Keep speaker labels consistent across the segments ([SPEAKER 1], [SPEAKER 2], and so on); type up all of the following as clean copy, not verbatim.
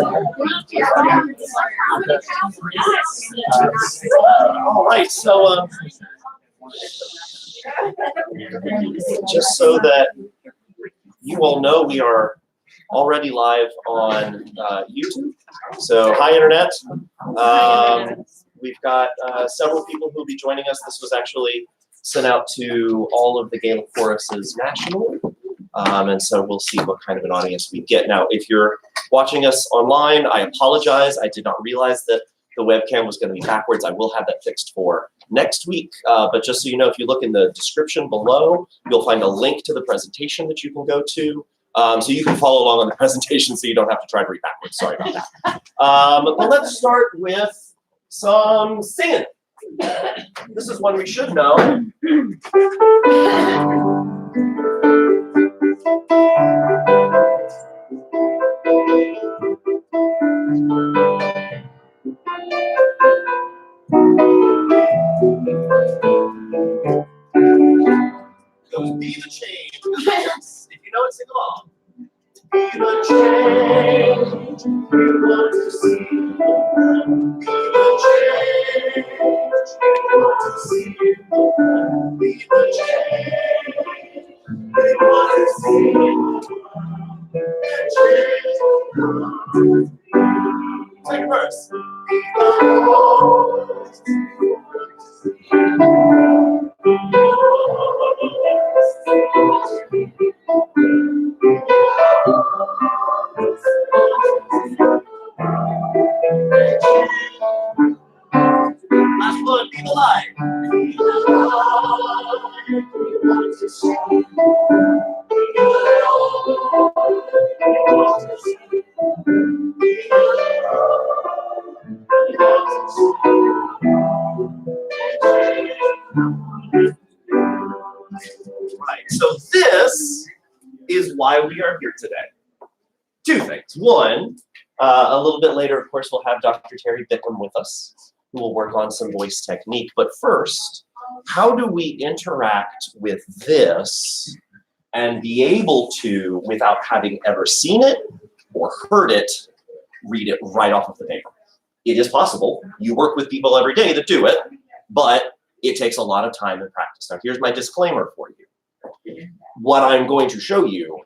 [SPEAKER 1] All right, so just so that you all know, we are already live on YouTube. So hi, Internet. We've got several people who will be joining us. This was actually sent out to all of the Gaelic choruses nationally. And so we'll see what kind of an audience we get. Now, if you're watching us online, I apologize. I did not realize that the webcam was going to be backwards. I will have that fixed for next week. But just so you know, if you look in the description below, you'll find a link to the presentation that you can go to. So you can follow along on the presentation so you don't have to try to read backwards. Sorry about that. But let's start with some singing. This is one we should know. Goes be the change. If you know it, sing along. Be the change we want to see. Be the change we want to see. Be the change we want to see. Take a verse. Be the Lord. Last one, be the light. Be the light we want to see. Be the Lord we want to see. Be the Lord we want to see. Right, so this is why we are here today. Two things. One, a little bit later, of course, we'll have Dr. Teri Bickham with us, who will work on some voice technique. But first, how do we interact with this and be able to, without having ever seen it or heard it, read it right off of the paper? It is possible. You work with people every day that do it, but it takes a lot of time and practice. Now, here's my disclaimer for you. What I'm going to show you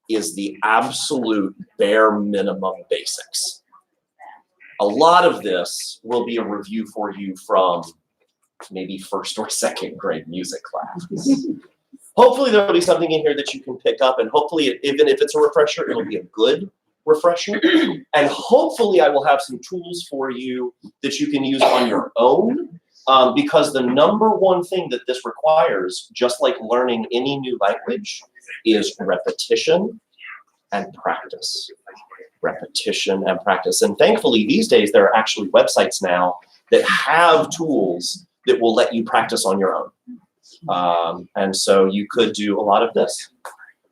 [SPEAKER 1] is the absolute bare minimum basics. A lot of this will be a review for you from maybe first or second grade music class. Hopefully there'll be something in here that you can pick up, and hopefully, even if it's a refresher, it'll be a good refresher. And hopefully I will have some tools for you that you can use on your own, because the number one thing that this requires, just like learning any new language, is repetition and practice. Repetition and practice. And thankfully, these days, there are actually websites now that have tools that will let you practice on your own. And so you could do a lot of this.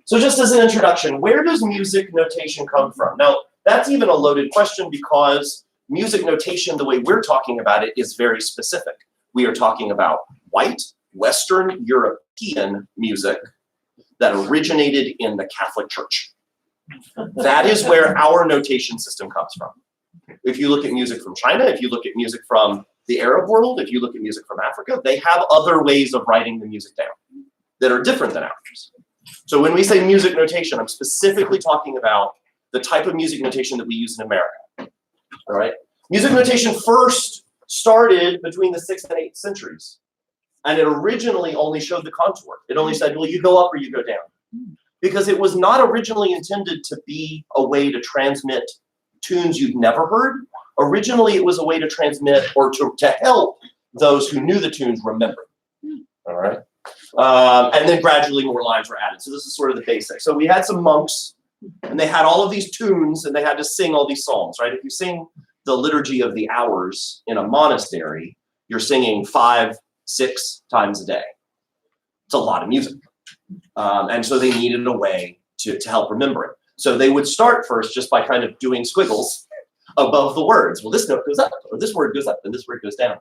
[SPEAKER 1] So just as an introduction, where does music notation come from? Now, that's even a loaded question because music notation, the way we're talking about it, is very specific. We are talking about white, Western European music that originated in the Catholic Church. That is where our notation system comes from. If you look at music from China, if you look at music from the Arab world, if you look at music from Africa, they have other ways of writing the music down that are different than ours. So when we say music notation, I'm specifically talking about the type of music notation that we use in America. All right? Music notation first started between the 6th and 8th centuries. And it originally only showed the contour. It only said, well, you go up or you go down. Because it was not originally intended to be a way to transmit tunes you've never heard. Originally, it was a way to transmit or to help those who knew the tunes remember. All right? And then gradually more lines were added. So this is sort of the basics. So we had some monks, and they had all of these tunes, and they had to sing all these psalms, right? If you sing the Liturgy of the Hours in a monastery, you're singing 5, 6 times a day. It's a lot of music. And so they needed a way to help remember it. So they would start first just by kind of doing squiggles above the words. Well, this note goes up, or this word goes up, and this word goes down.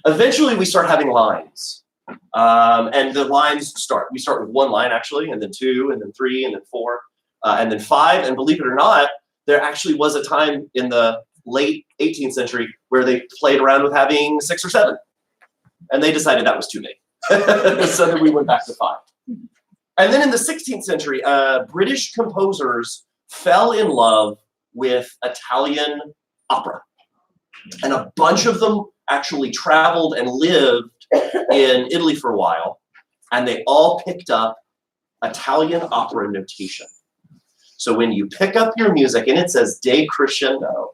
[SPEAKER 1] Eventually, we start having lines. And the lines we start with one line, actually, and then 2, and then 3, and then 4, and then 5. And believe it or not, there actually was a time in the late 18th century where they played around with having 6 or 7. And they decided that was too many. So then we went back to 5. And then in the 16th century, British composers fell in love with Italian opera. And a bunch of them actually traveled and lived in Italy for a while. And they all picked up Italian opera notation. So when you pick up your music and it says decrescendo,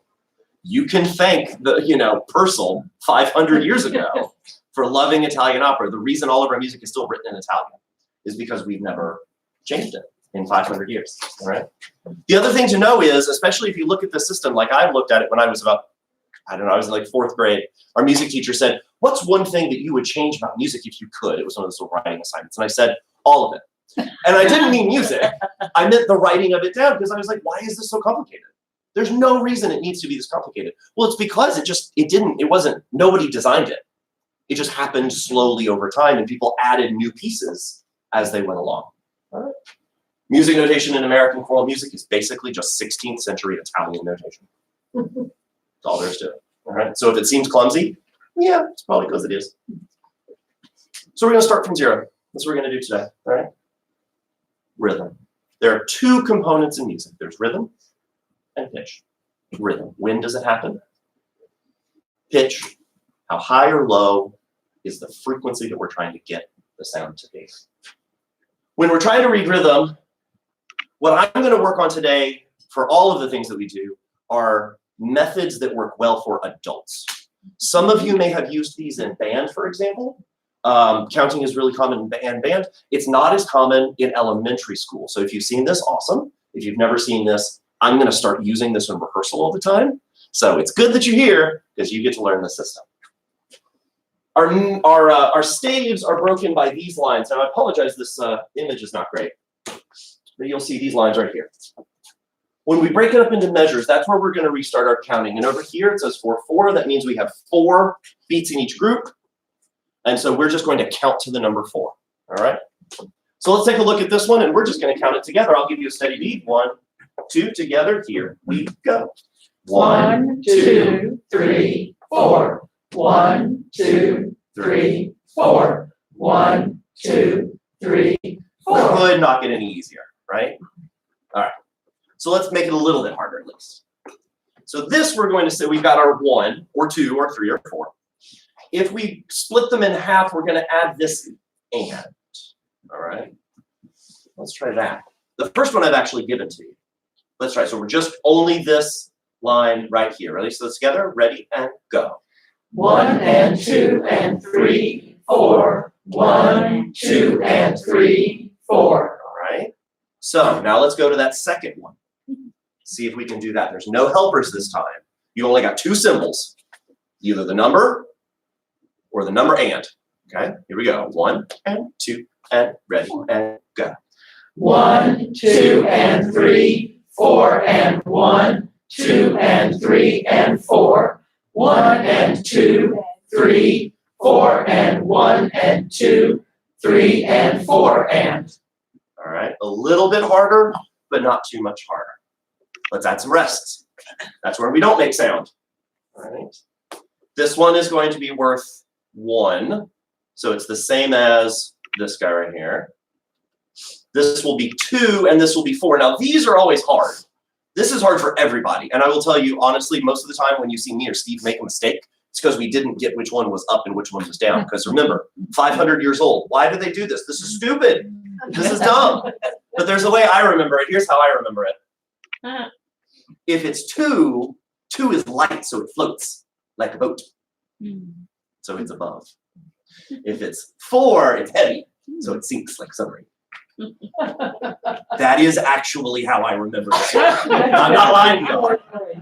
[SPEAKER 1] you can thank the, Purcell 500 years ago for loving Italian opera. The reason all of our music is still written in Italian is because we've never changed it in 500 years, all right? The other thing to know is, especially if you look at the system, like I looked at it when I was about, I don't know, I was in like 4th grade. Our music teacher said, what's one thing that you would change about music if you could? It was one of those little writing assignments. And I said, all of it. And I didn't mean music. I meant the writing of it down because I was like, why is this so complicated? There's no reason it needs to be this complicated. Well, it's because nobody designed it. It just happened slowly over time and people added new pieces as they went along. All right. Music notation in American choral music is basically just 16th century Italian notation. That's all there is to it. All right. So if it seems clumsy, yeah, it's probably because it is. So we're going to start from 0. That's what we're going to do today. All right. Rhythm. There are 2 components in music. There's rhythm and pitch. Rhythm. When does it happen? Pitch. How high or low is the frequency that we're trying to get the sound to be? When we're trying to read rhythm, what I'm going to work on today for all of the things that we do are methods that work well for adults. Some of you may have used these in band, for example. Counting is really common in band. It's not as common in elementary school. So if you've seen this, awesome. If you've never seen this, I'm going to start using this in rehearsal all the time. So it's good that you're here because you get to learn the system. Our staves are broken by these lines. Now I apologize, this image is not great. But you'll see these lines right here. When we break it up into measures, that's where we're going to restart our counting. And over here it says 4/4. That means we have 4 beats in each group. And so we're just going to count to the number 4. All right? So let's take a look at this one, and we're just going to count it together. I'll give you a steady beat. 1, 2, together. Here we go.
[SPEAKER 2] 1, 2, 3, 4. 1, 2, 3, 4. 1, 2, 3, 4.
[SPEAKER 1] Could not get any easier, right? All right. So let's make it a little bit harder at least. So this we're going to say we've got our 1 or 2 or 3 or 4. If we split them in half, we're going to add this and. All right. Let's try that. The first one I've actually given to you. Let's try. So we're just only this line right here. Ready? So let's together. Ready and go.
[SPEAKER 2] 1 and 2 and 3, 4. 1, 2 and 3, 4.
[SPEAKER 1] All right. So now let's go to that second one. See if we can do that. There's no helpers this time. You only got 2 symbols, either the number or the number and. Okay, here we go. 1 and 2 and ready and go.
[SPEAKER 2] 1, 2 and 3, 4 and 1, 2 and 3 and 4. 1 and 2, 3, 4 and 1 and 2, 3 and 4 and.
[SPEAKER 1] All right, a little bit harder, but not too much harder. Let's add some rests. That's where we don't make sound. All right. This one is going to be worth 1. So it's the same as this guy right here. This will be 2, and this will be 4. Now, these are always hard. This is hard for everybody. And I will tell you, honestly, most of the time when you see me or Steve make a mistake, it's because we didn't get which one was up and which one was down. Because remember, 500 years old. Why do they do this? This is stupid. This is dumb. But there's a way I remember it. Here's how I remember it. If it's 2, 2 is light, so it floats like a boat. So it's above. If it's 4, it's heavy, so it sinks like submarine. That is actually how I remember this. I'm not lying to you.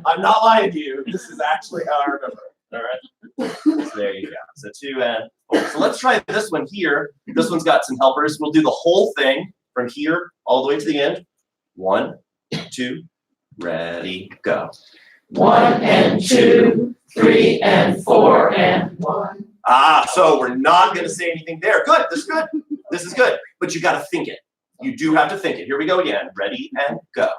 [SPEAKER 1] I'm not lying to you. This is actually how I remember it. All right. So there you go. So 2 and 4. So let's try this one here. This one's got some helpers. We'll do the whole thing from here all the way to the end. 1, 2, ready, go.
[SPEAKER 2] 1 and 2, 3 and 4 and 1.
[SPEAKER 1] So we're not going to say anything there. Good. This is good. This is good. But you got to think it. You do have to think it. Here we go again. Ready and go.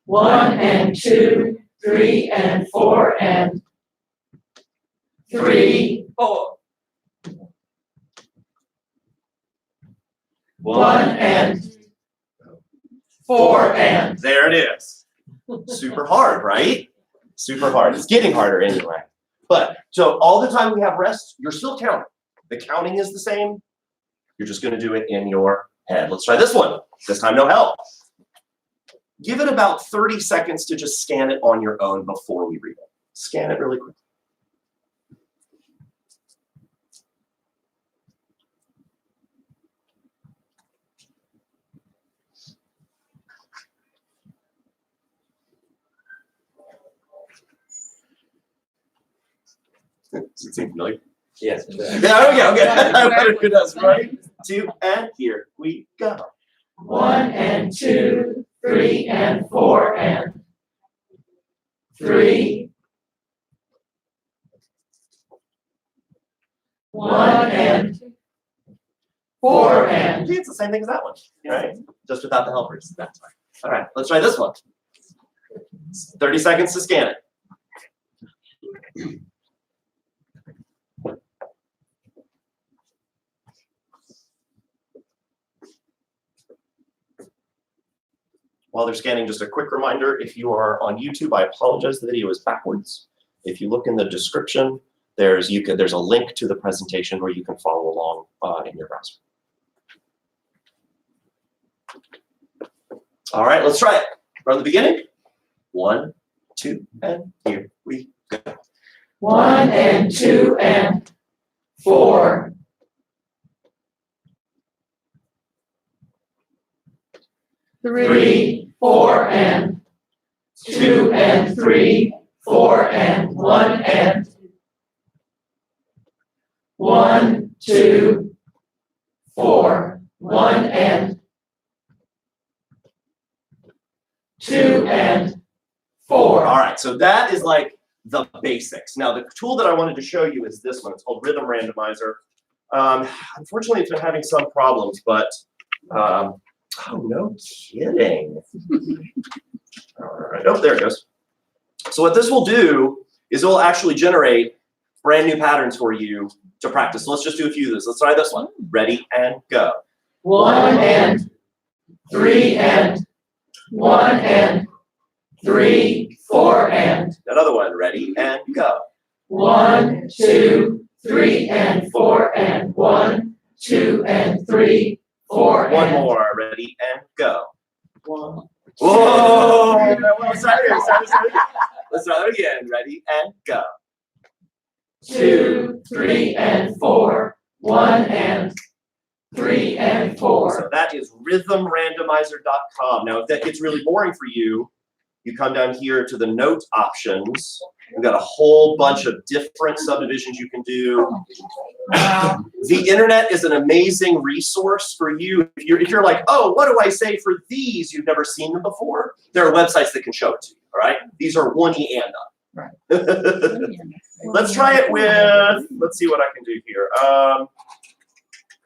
[SPEAKER 2] 1 and 2, 3 and 4 and 3, 1 and 4 and.
[SPEAKER 1] There it is. Super hard, right? Super hard. It's getting harder anyway. But so all the time we have rest, you're still counting. The counting is the same. You're just going to do it in your head. Let's try this one. This time, no help. Give it about 30 seconds to just scan it on your own before we read it. Scan it really quickly. Does it seem familiar?
[SPEAKER 3] Yes.
[SPEAKER 1] Yeah, okay. I wonder who does, right? 2 and here we go.
[SPEAKER 2] 1 and 2, 3 and 4 and 3, 1 and 4 and.
[SPEAKER 1] It's the same thing as that one, right? Just without the helpers. That's fine. All right, let's try this one. 30 seconds to scan it. While they're scanning, just a quick reminder, if you are on YouTube, I apologize, the video is backwards. If you look in the description, there's a link to the presentation where you can follow along in your browser. All right, let's try it. From the beginning. 1, 2, and here we go.
[SPEAKER 2] 1 and 2 and 4. 3, 4 and 2 and 3, 4 and 1 and 1, 2, 4, 1 and 2 and 4.
[SPEAKER 1] All right, so that is like the basics. Now, the tool that I wanted to show you is this one. It's called Rhythm Randomizer. Unfortunately, it's been having some problems, but oh, no kidding. All right, oh, there it goes. So what this will do is it will actually generate brand new patterns for you to practice. So let's just do a few of these. Let's try this one. Ready and go.
[SPEAKER 2] 1 and 3 and 1 and 3, 4 and.
[SPEAKER 1] Another one. Ready and go.
[SPEAKER 2] 1, 2, 3 and 4 and 1, 2 and 3, 4
[SPEAKER 1] One
[SPEAKER 2] and.
[SPEAKER 1] more. Ready and go.
[SPEAKER 2] 1.
[SPEAKER 1] Whoa! Let's try it again. Let's try it again. Ready and go.
[SPEAKER 2] 2, 3 and 4, 1 and 3 and 4.
[SPEAKER 1] So that is rhythmrandomizer.com. Now, if that gets really boring for you, you come down here to the note options. We've got a whole bunch of different subdivisions you can do. The internet is an amazing resource for you. If you're like, oh, what do I say for these? You've never seen them before. There are websites that can show it to you, all right? These are one and up.
[SPEAKER 2] Right.
[SPEAKER 1] Let's try it with, let's see what I can do here.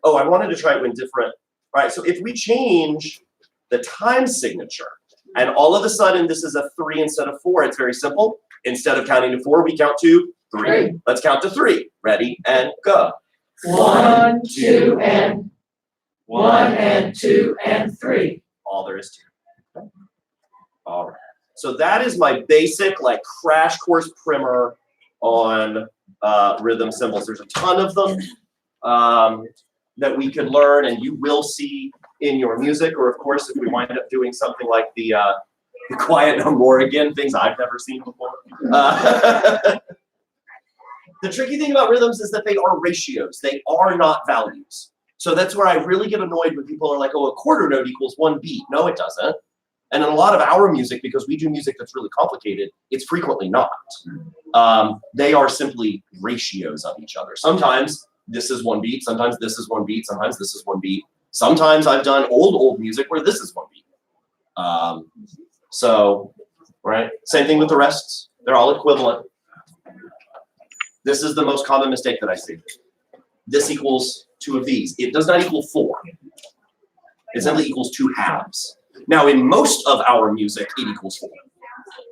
[SPEAKER 1] Oh, I wanted to try it with different. All right, so if we change the time signature, and all of a sudden this is a 3 instead of 4, it's very simple. Instead of counting to 4, we count to 3. Let's count to 3. Ready and go.
[SPEAKER 2] 1, 2 and 1 and 2 and 3.
[SPEAKER 1] All there is to it. Okay. All right. So that is my basic like crash course primer on rhythm symbols. There's a ton of them that we can learn, and you will see in your music, or of course, if we wind up doing something like the Quiet No More Again, things I've never seen before. The tricky thing about rhythms is that they are ratios. They are not values. So that's where I really get annoyed when people are like, oh, a quarter note equals 1 beat. No, it doesn't. And in a lot of our music, because we do music that's really complicated, it's frequently not. They are simply ratios of each other. Sometimes this is 1 beat, sometimes this is 1 beat, sometimes this is 1 beat. Sometimes I've done old music where this is 1 beat. So, right, same thing with the rests. They're all equivalent. This is the most common mistake that I see. This equals 2 of these. It does not equal 4. It simply equals 2 halves. Now, in most of our music, it equals 4.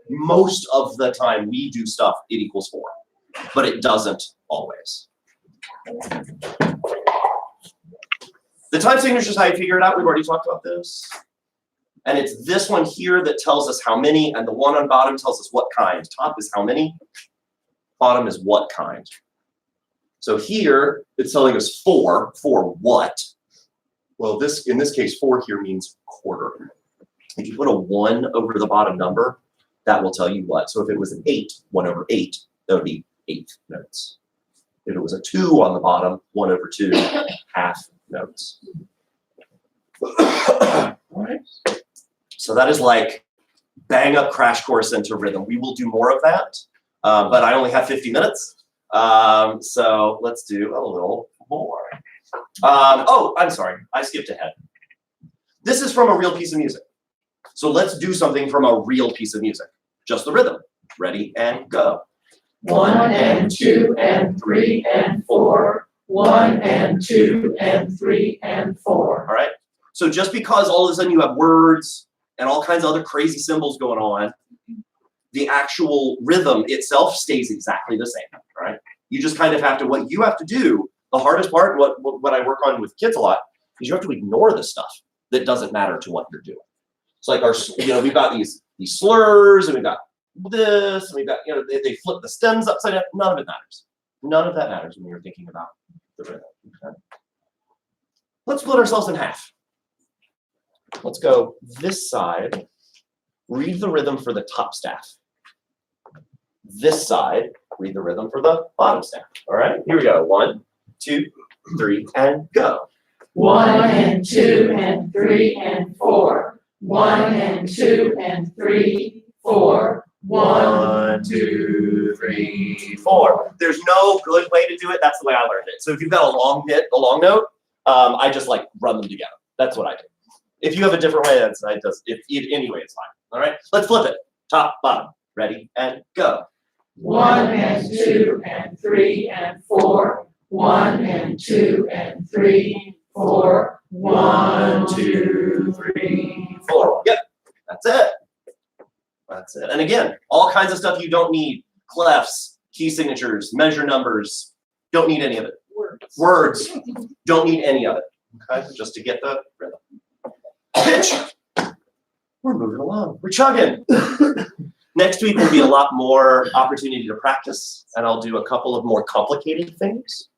[SPEAKER 1] Most of the time we do stuff, it equals 4. But it doesn't always. The time signature is how you figure it out. We've already talked about this. And it's this one here that tells us how many, and the one on bottom tells us what kind. Top is how many, bottom is what kind. So here, it's telling us 4 for what? Well, in this case, 4 here means quarter. If you put a 1 over the bottom number, that will tell you what. So if it was an 8, 1 over 8, that would be 8 notes. If it was a 2 on the bottom, 1 over 2, half notes. All right. So that is like bang up crash course into rhythm. We will do more of that, but I only have 50 minutes. So let's do a little more. Oh, I'm sorry, I skipped ahead. This is from a real piece of music. So let's do something from a real piece of music. Just the rhythm. Ready and go.
[SPEAKER 2] 1 and 2 and 3 and 4. 1 and 2 and 3 and 4.
[SPEAKER 1] All right. So just because all of a sudden you have words and all kinds of other crazy symbols going on, the actual rhythm itself stays exactly the same, right? You just kind of have to, what you have to do, the hardest part, what I work on with kids a lot, is you have to ignore the stuff that doesn't matter to what you're doing. It's like we've got these slurs, and we've got this, and we've got, they flip the stems upside down. None of it matters. None of that matters when you're thinking about the rhythm. Okay? Let's split ourselves in half. Let's go this side, read the rhythm for the top staff. This side, read the rhythm for the bottom staff. All right, here we go. 1, 2, 3, and go.
[SPEAKER 2] 1 and 2 and 3 and 4. 1 and 2 and 3, 4. 1, 2, 3, 4.
[SPEAKER 1] There's no good way to do it. That's the way I learned it. So if you've got a long note, I just like run them together. That's what I do. If you have a different way, anyway, it's fine. All right, let's flip it. Top, bottom. Ready and go.
[SPEAKER 2] 1 and 2 and 3 and 4. 1 and 2 and 3, 4. 1, 2, 3, 4.
[SPEAKER 1] Yep, that's it. That's it. And again, all kinds of stuff you don't need. Clefs, key signatures, measure numbers. Don't need any of it. Words. Don't need any of it. Okay, just to get the rhythm. Pitch. We're moving along. We're chugging. Next week will be a lot more opportunity to practice, and I'll do a couple of more complicated things.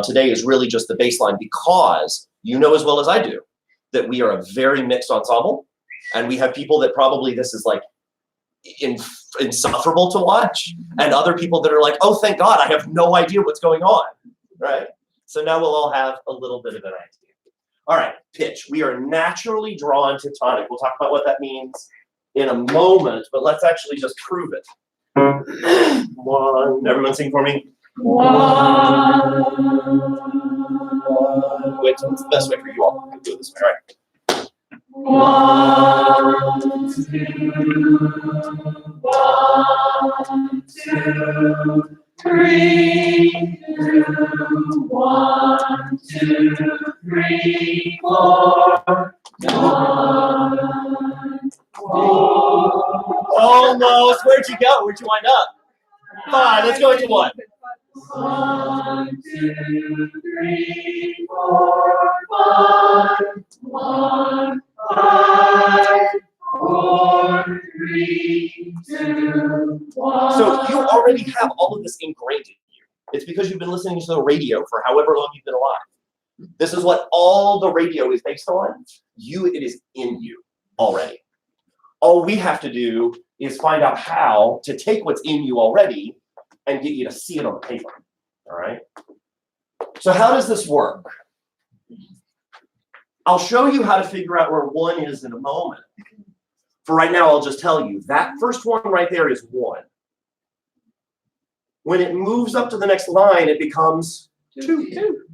[SPEAKER 1] Today is really just the baseline, because you know as well as I do that we are a very mixed ensemble, and we have people that probably this is like insufferable to watch, and other people that are like, oh, thank God, I have no idea what's going on, right? So now we'll all have a little bit of an idea. All right, pitch. We are naturally drawn to tonic. We'll talk about what that means in a moment, but let's actually just prove it. 1, everyone sing for me.
[SPEAKER 2] 1.
[SPEAKER 1] Wait, so it's the best way for you all to do it this way. All right.
[SPEAKER 2] 1, 2, 1, 2, 3, 2, 1, 2, 3, 4, 1, 4.
[SPEAKER 1] Almost. Where'd you go? Where'd you wind up? 5. Let's go into 1.
[SPEAKER 2] 1, 2, 3, 4, 5. 1, 5, 4, 3, 2, 1.
[SPEAKER 1] So you already have all of this ingrained in you. It's because you've been listening to the radio for however long you've been alive. This is what all the radio is based on. It is in you already. All we have to do is find out how to take what's in you already and get you to see it on the paper. All right? So how does this work? I'll show you how to figure out where 1 is in a moment. For right now, I'll just tell you, that first one right there is 1. When it moves up to the next line, it becomes 2.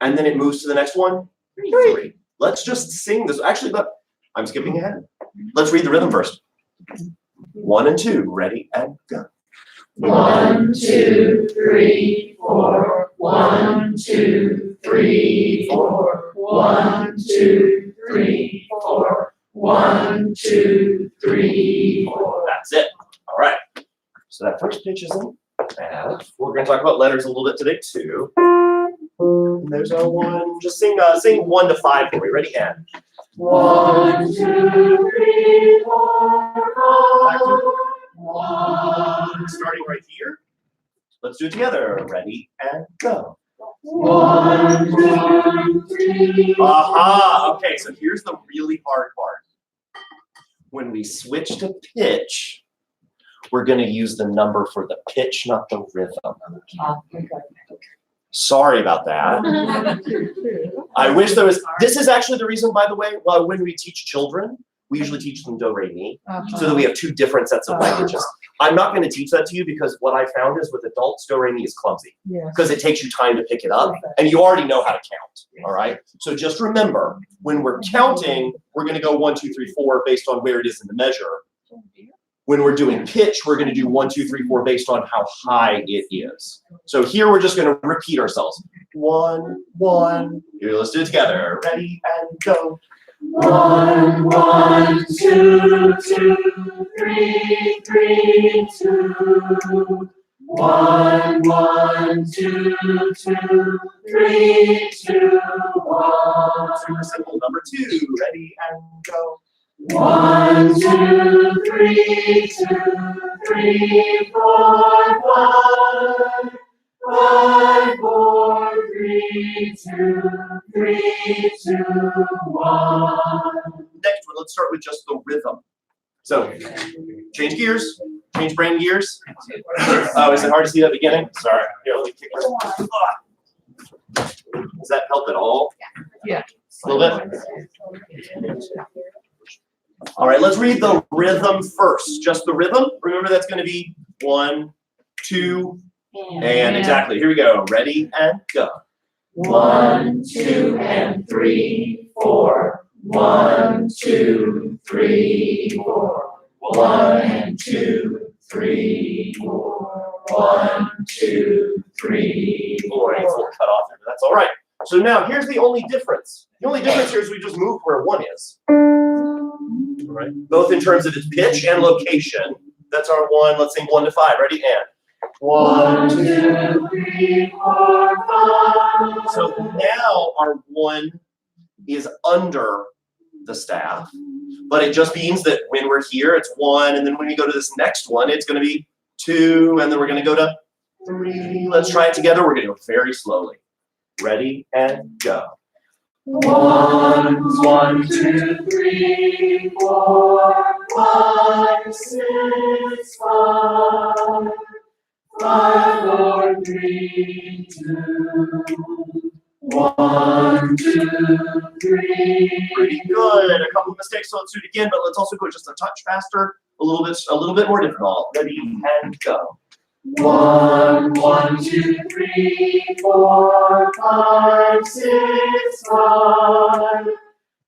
[SPEAKER 1] And then it moves to the next one, 3. Let's just sing this. Actually, look, I'm skipping ahead. Let's read the rhythm first. 1 and 2, ready and go.
[SPEAKER 2] 1, 2, 3, 4. 1, 2, 3, 4. 1, 2, 3, 4. 1,
[SPEAKER 1] that first pitch is in F. We're going to talk about letters a little bit today too. And there's our one. Just sing 1 to 5 for me. Ready? And
[SPEAKER 2] 1, 2, 3, 4, 5. 1.
[SPEAKER 1] Starting right here. Let's do it together. Ready and go.
[SPEAKER 2] 1, 2, 3.
[SPEAKER 1] Aha. Okay, so here's the really hard part. When we switch to pitch, we're going to use the number for the pitch, not the rhythm. Sorry about that. I wish there was. This is actually the reason, by the way, when we teach children, we usually teach them do, re, mi, so that we have 2 different sets of languages. I'm not going to teach that to you because what I found is with adults, do, re, mi is clumsy because it takes you time to pick it up, and you already know how to count. All right. So just remember, when we're counting, we're going to go 1, 2, 3, 4 based on where it is in the measure. When we're doing pitch, we're going to do 1, 2, 3, 4 based on how high it is. So here we're just going to repeat ourselves. 1, 1. Here, let's do it together. Ready and go.
[SPEAKER 2] 1, 1, 2, 2, 3, 3, 2. 1, 1, 2, 2, 3, 2, 1.
[SPEAKER 1] Super simple. Number 2. Ready and go.
[SPEAKER 2] 1, 2, 3, 2, 3, 4, 5. 5, 4, 3, 2, 3, 2, 1.
[SPEAKER 1] Next one, let's start with just the rhythm. So, change gears, change brain gears. Oh, is it hard to see that beginning? Sorry. Here, let me kick this. Does that help at all?
[SPEAKER 3] Yeah.
[SPEAKER 1] A little bit? All right, let's read the rhythm first. Just the rhythm. Remember, that's going to be 1, 2, and exactly. Here we go. Ready and go.
[SPEAKER 2] 1, 2, and 3, 4. 1, 2, 3, 4. 1 and 2, 3, 4. 1, 2, 3, 4.
[SPEAKER 1] And 4 cut off there, but that's all right. So now here's the only difference. The only difference here is we just move where 1 is. All right. Both in terms of its pitch and location. That's our 1. Let's sing 1 to 5. Ready and
[SPEAKER 2] 1, 2, 3, 4, 5.
[SPEAKER 1] So now our 1 is under the staff, but it just means that when we're here, it's 1, and then when we go to this next one, it's going to be 2, and then we're going to go to 3. Let's try it together. We're going to go very slowly. Ready and go.
[SPEAKER 2] 1, 1, 2, 3, 4, 5, 6, 5. 5, 4, 3, 2. 1, 2, 3.
[SPEAKER 1] Pretty good. A couple of mistakes, so let's do it again, but let's also go just a touch faster, a little bit more difficult. Ready and go.
[SPEAKER 2] 1, 1, 2, 3, 4, 5, 6, 5.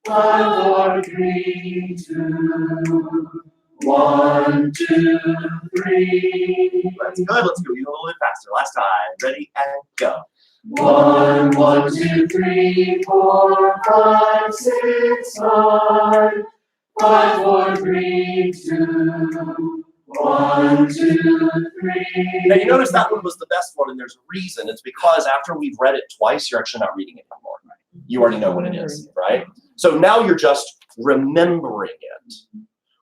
[SPEAKER 2] 5, 4, 3, 2. 1, 2, 3.
[SPEAKER 1] That's good. Let's go even a little bit faster. Last time. Ready and go.
[SPEAKER 2] 1, 1, 2, 3, 4, 5, 6, 5. 5, 4, 3, 2. 1, 2, 3.
[SPEAKER 1] Now you notice that one was the best one, and there's a reason. It's because after we've read it twice, you're actually not reading it anymore. You already know what it is, right? So now you're just remembering it.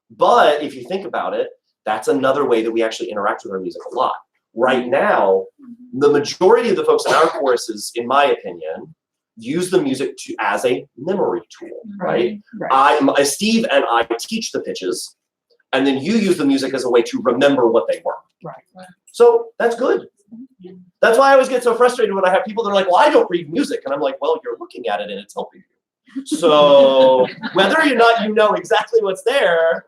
[SPEAKER 1] But if you think about it, that's another way that we actually interact with our music a lot. Right now, the majority of the folks in our courses, in my opinion, use the music as a memory tool, right? Steve and I teach the pitches, and then you use the music as a way to remember what they were.
[SPEAKER 3] Right.
[SPEAKER 1] So that's good. That's why I always get so frustrated when I have people that are like, well, I don't read music. And I'm like, well, you're looking at it and it's helping you. So whether or not you know exactly what's there,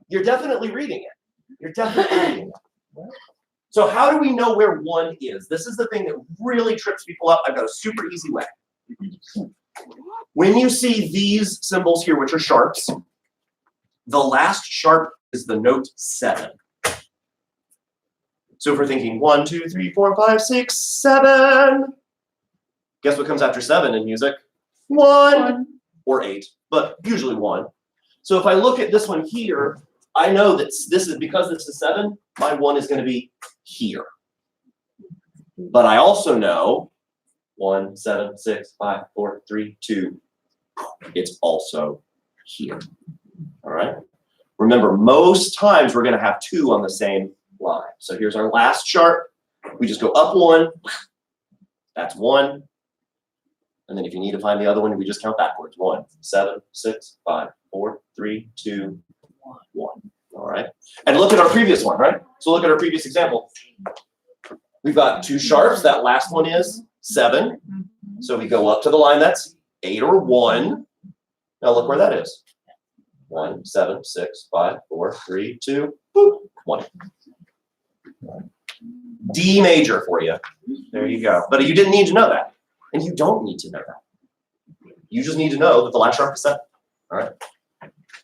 [SPEAKER 1] you're definitely reading it. You're definitely reading it. So how do we know where 1 is? This is the thing that really trips people up. I've got a super easy way. When you see these symbols here, which are sharps, the last sharp is the note 7. So if we're thinking 1, 2, 3, 4, 5, 6, 7, guess what comes after 7 in music? 1 or 8, but usually 1. So if I look at this one here, I know that this is, because this is 7, my 1 is going to be here. But I also know 1, 7, 6, 5, 4, 3, 2. It's also here. All right. Remember, most times we're going to have 2 on the same line. So here's our last chart. We just go up 1. That's 1. And then if you need to find the other one, we just count backwards. 1, 7, 6, 5, 4, 3, 2, 1. All right. And look at our previous one, right? So look at our previous example. We've got 2 sharps. That last one is 7. So we go up to the line that's 8 or 1. Now look where that is. 1, 7, 6, 5, 4, 3, 2, boop, 1. D major for you. There you go. But you didn't need to know that. And you don't need to know that. You just need to know that the last sharp is 7. All right.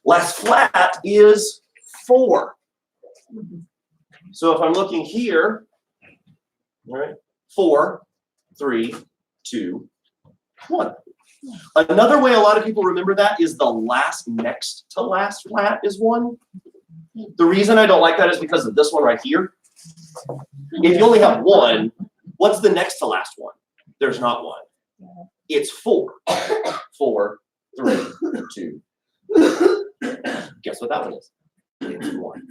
[SPEAKER 1] Last flat is 4. So if I'm looking here, all right, 4, 3, 2, 1. Another way a lot of people remember that is the last next to last flat is 1. The reason I don't like that is because of this one right here. If you only have 1, what's the next to last one? There's not 1. It's 4. 4, 3, 2. Guess what that one is? It's 1.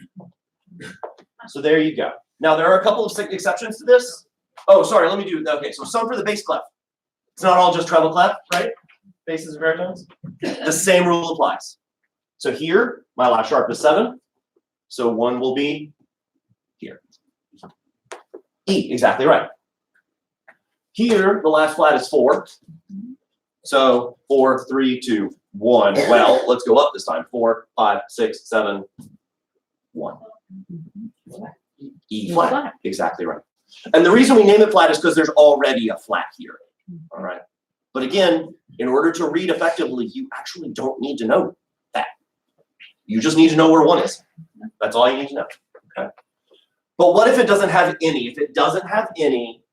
[SPEAKER 1] So there you go. Now there are a couple of exceptions to this. Oh, sorry, let me do, okay, so some for the bass clef. It's not all just treble clef, right? Basses and baritones. The same rule applies. So here, my last sharp is 7. So 1 will be here. E, exactly right. Here, the last flat is 4. So 4, 3, 2, 1. Well, let's go up this time. 4, 5, 6, 7, 1. E flat. Exactly right. And the reason we name it flat is because there's already a flat here. All right. But again, in order to read effectively, you actually don't need to know that. You just need to know where 1 is. That's all you need to know. Okay. But what if it doesn't have any? If it doesn't have any,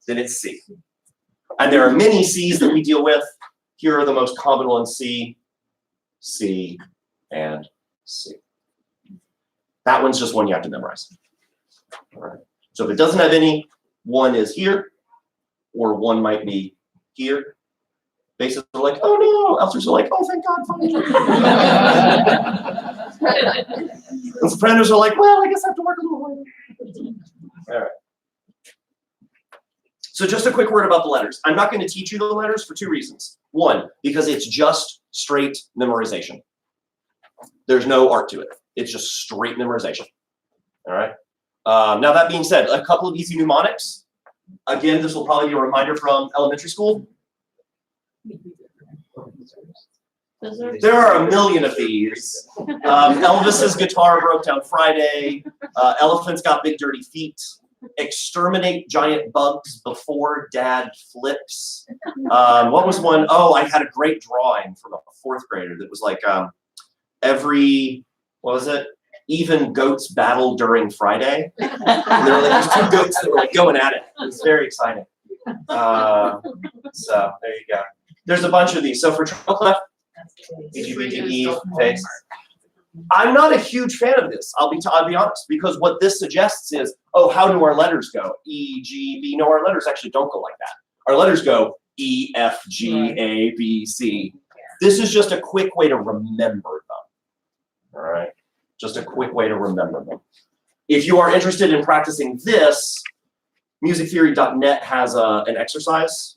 [SPEAKER 1] then it's C. And there are many C's that we deal with. Here are the most common ones: C, C, and C. That one's just one you have to memorize. All right. So if it doesn't have any, 1 is here, or 1 might be here. Basses are like, oh no. Altos are like, oh, thank God, fine. And sopranos are like, well, I guess I have to work a little harder. All right. So just a quick word about the letters. I'm not going to teach you the letters for 2 reasons. 1, because it's just straight memorization. There's no art to it. It's just straight memorization. All right. Now that being said, a couple of easy mnemonics. Again, this will probably be a reminder from elementary school. There are a million of these. Elvis's guitar broke down Friday. Elephant's got big dirty feet. Exterminate giant bugs before dad flips. What was one? Oh, I had a great drawing from a 4th grader that was like every, what was it? Even goats battle during Friday. And there were like these 2 goats that were like going at it. It was very exciting. So there you go. There's a bunch of these. So for treble clef, E, G, B, D, E, face. I'm not a huge fan of this. I'll be honest, because what this suggests is, oh, how do our letters go? E, G, B. No, our letters actually don't go like that. Our letters go E, F, G, A, B, C. This is just a quick way to remember them. All right, just a quick way to remember them. If you are interested in practicing this, musictheory.net has an exercise.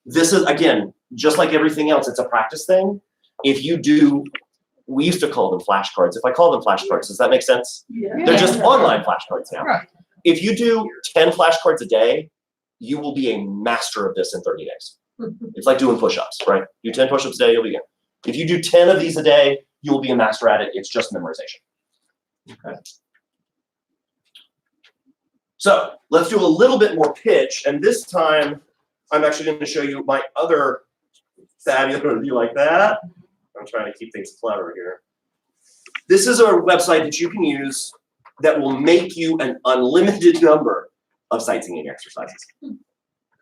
[SPEAKER 1] This is, again, just like everything else, it's a practice thing. If you do, we used to call them flashcards. If I call them flashcards, does that make sense? Yeah. They're just online flashcards now. Right. If you do 10 flashcards a day, you will be a master of this in 30 days. It's like doing push-ups, right? Do 10 push-ups a day, you'll be good. If you do 10 of these a day, you will be a master at it. It's just memorization. Okay. So let's do a little bit more pitch, and this time I'm actually going to show you my other fabulous, you like that? I'm trying to keep things clever here. This is a website that you can use that will make you an unlimited number of sight singing exercises. Cool.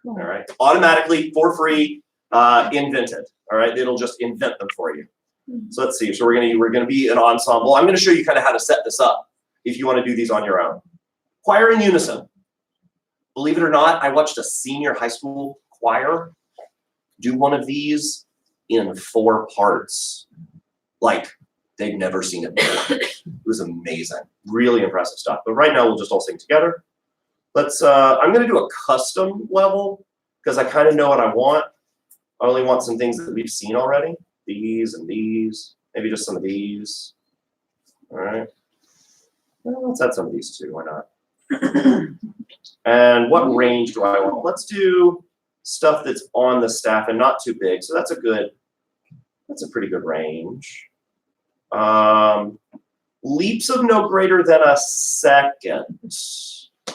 [SPEAKER 1] All right, automatically, for free, invented. All right, it'll just invent them for you. So let's see. So we're gonna be an ensemble. I'm gonna show you kind of how to set this up if you want to do these on your own. Choir in unison. Believe it or not, I watched a senior high school choir do one of these in 4 parts. Like they'd never seen it before. It was amazing. Really impressive stuff. But right now we'll just all sing together. Let's I'm gonna do a custom level because I kind of know what I want. I only want some things that we've seen already. These and these, maybe just some of these. All right. Well, let's add some of these too, why not? And what range do I want? Let's do stuff that's on the staff and not too big. So that's a pretty good range. Leaps of no greater than a second.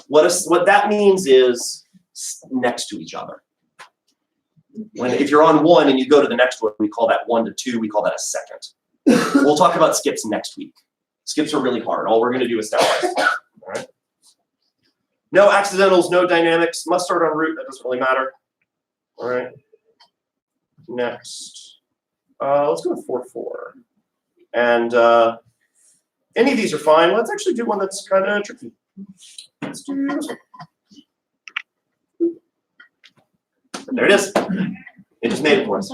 [SPEAKER 1] What that means is next to each other. If you're on 1 and you go to the next one, we call that 1 to 2. We call that a second. We'll talk about skips next week. Skips are really hard. All we're going to do is stepwise. All right. No accidentals, no dynamics. Must start on root. That doesn't really matter. All right. Next. Let's go with 4/4. And any of these are fine. Let's actually do one that's kind of tricky. Let's do this one. There it is. It just made it for us.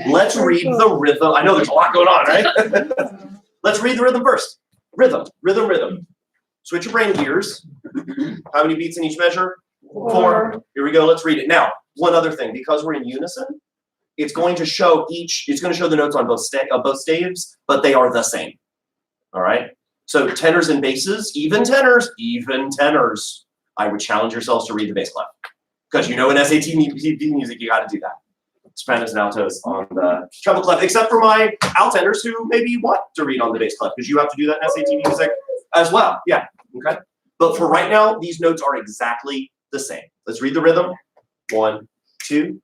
[SPEAKER 1] Let's read the rhythm. I know there's a lot going on, right? Let's read the rhythm first. Rhythm, rhythm, rhythm. Switch your brain gears. How many beats in each measure? 4. Here we go. Let's read it. Now, one other thing. Because we're in unison, it's going to show the notes on both staves, but they are the same. All right? So tenors and basses, even tenors. I would challenge yourselves to read the bass clef. Because you know in SAT music, you got to do that. Sopranos and altos on the treble clef, except for my altenders who maybe want to read on the bass clef, because you have to do that in SAT music as well. Yeah, okay. But for right now, these notes are exactly the same. Let's read the rhythm. 1, 2,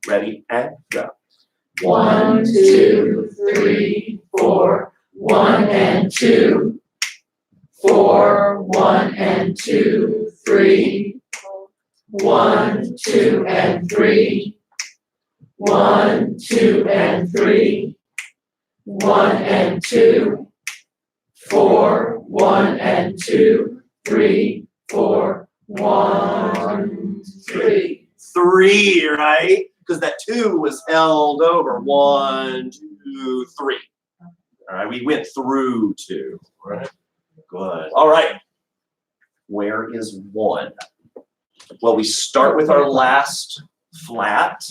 [SPEAKER 1] ready, and go.
[SPEAKER 2] 1, 2, 3, 4. 1 and 2. 4, 1 and 2, 3. 1, 2 and 3. 1, 2 and 3. 1 and 2. 4, 1 and 2, 3, 4, 1, 3.
[SPEAKER 1] 3, right? Because that 2 was held over. 1, 2, 3. All right, we went through 2. All right, good. All right, where is 1? Well, we start with our last flat,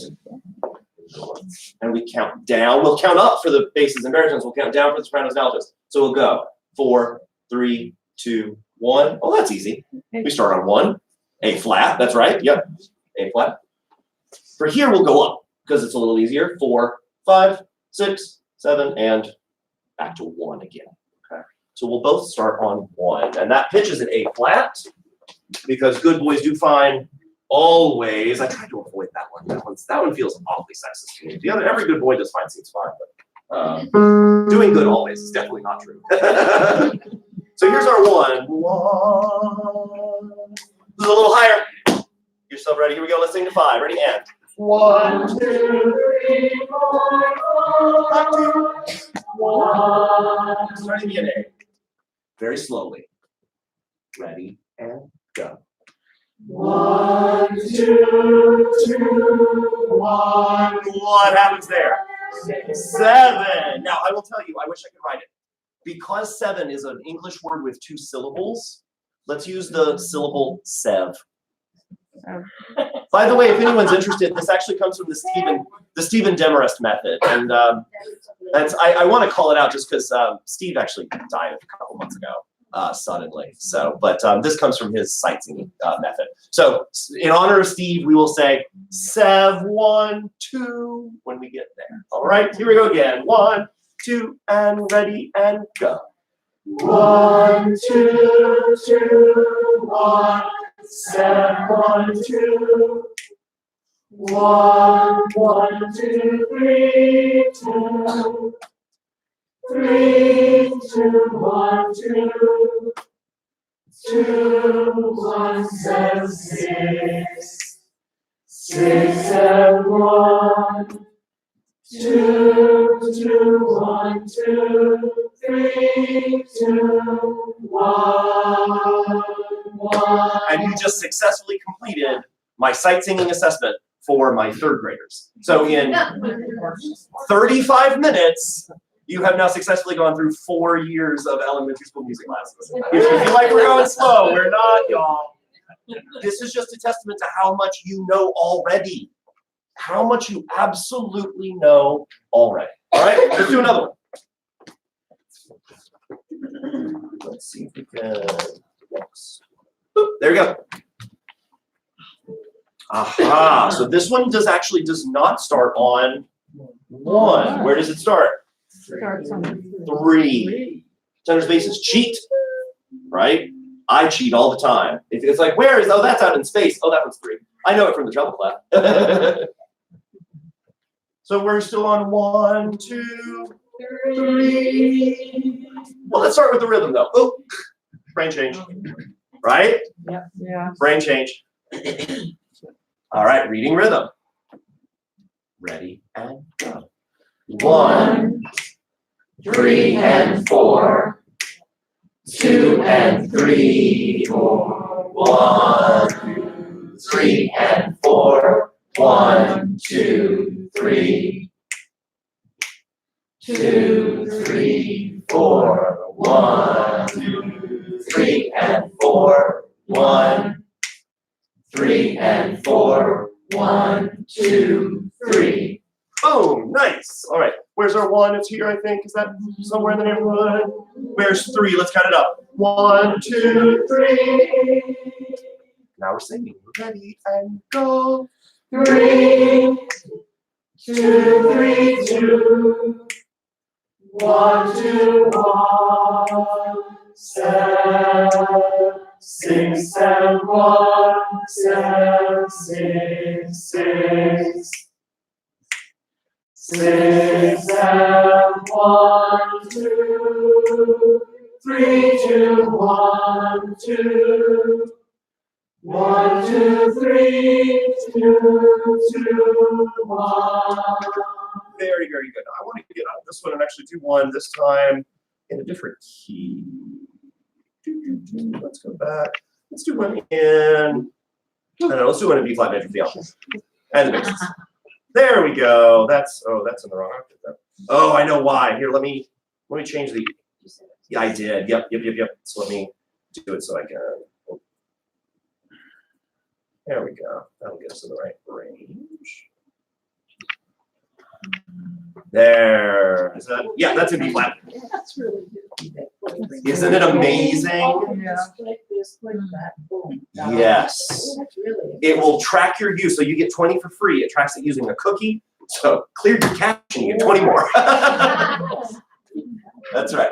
[SPEAKER 1] and we count down. We'll count up for the basses and baritones. We'll count down for the sopranos and altos. So we'll go 4, 3, 2, 1. Oh, that's easy. We start on 1, A flat. That's right. Yep, A flat. For here, we'll go up because it's a little easier. 4, 5, 6, 7, and back to 1 again. Okay. So we'll both start on 1, and that pitch is an A flat because good boys do fine always. I tried to avoid that one. That one feels awfully sexist to me. The other, every good boy does fine seems fine, but doing good always is definitely not true. So here's our 1. 1. This is a little higher. Get yourself ready. Here we go. Let's sing to 5. Ready, and
[SPEAKER 2] 1, 2, 3, 4, 1.
[SPEAKER 1] Starting the A. Very slowly. Ready, and go.
[SPEAKER 2] 1, 2, 2, 1.
[SPEAKER 1] What happens there? 7. Now, I will tell you, I wish I could write it. Because 7 is an English word with 2 syllables, let's use the syllable sev. By the way, if anyone's interested, this actually comes from the Stephen Demarest method. And I want to call it out just because Steve actually died a couple months ago. Suddenly. So, but this comes from his sightseeing method. So in honor of Steve, we will say sev 1, 2 when we get there. All right, here we go again. 1, 2, and ready, and go.
[SPEAKER 2] 1, 2, 2, 1. Sev 1, 2. 1, 1, 2, 3, 2. 3, 2, 1, 2. 2, 1, 7, 6. 6, 7, 1. 2, 2, 1, 2, 3, 2, 1, 1.
[SPEAKER 1] And you just successfully completed my sight singing assessment for my third graders. So in 35 minutes, you have now successfully gone through 4 years of elementary school music classes. If you feel like we're going slow, we're not, y'all. This is just a testament to how much you know already. How much you absolutely know already. All right, let's do another one. Let's see if we can. Yes. Boop, there you go. Aha, so this one does not start on 1. Where does it start?
[SPEAKER 3] Starts on
[SPEAKER 1] 3. Center spaces. Cheat, right? I cheat all the time. It's like, where is, oh, that's out in space. Oh, that one's 3. I know it from the treble clef. So we're still on 1, 2, 3. Well, let's start with the rhythm though. Oh, brain change, right?
[SPEAKER 3] Yeah.
[SPEAKER 1] Brain change. All right, reading rhythm. Ready and go. 1,
[SPEAKER 2] 3 and 4, 2 and 3, 4, 1, 3 and 4, 1, 2, 3, 2, 3, 4, 1, 2, 3 and 4, 1, 3 and 4, 1, 2, 3.
[SPEAKER 1] Boom, nice. All right, where's our 1? It's here, I think. Is that somewhere in the neighborhood? Where's 3? Let's count it up. 1, 2, 3. Now we're singing. Ready and go.
[SPEAKER 2] 3, 2, 3, 2, 1, 2, 1, 7, 6, 7, 1, 7, 6, 6, 6, 7, 1, 2, 3, 2, 1, 2. 1, 2, 3, 2, 2, 1.
[SPEAKER 1] Very, very good. I want to get out of this one and actually do one this time in a different key. Let's go back. Let's do one in, I don't know, let's do one in B flat major for the album. And the basses. There we go. That's in the wrong octave though. Oh, I know why. Here, let me change the, yeah, I did. Yep. So let me do it so I can. There we go. That'll get us in the right range. There. Is that? Yeah, that's in B flat.
[SPEAKER 3] That's really good.
[SPEAKER 1] Isn't it amazing?
[SPEAKER 3] Yeah.
[SPEAKER 4] Click this, click that, boom.
[SPEAKER 1] Yes.
[SPEAKER 4] That's really.
[SPEAKER 1] It will track your use. So you get 20 for free. It tracks it using a cookie. So clear your cache and you get 20 more. That's right.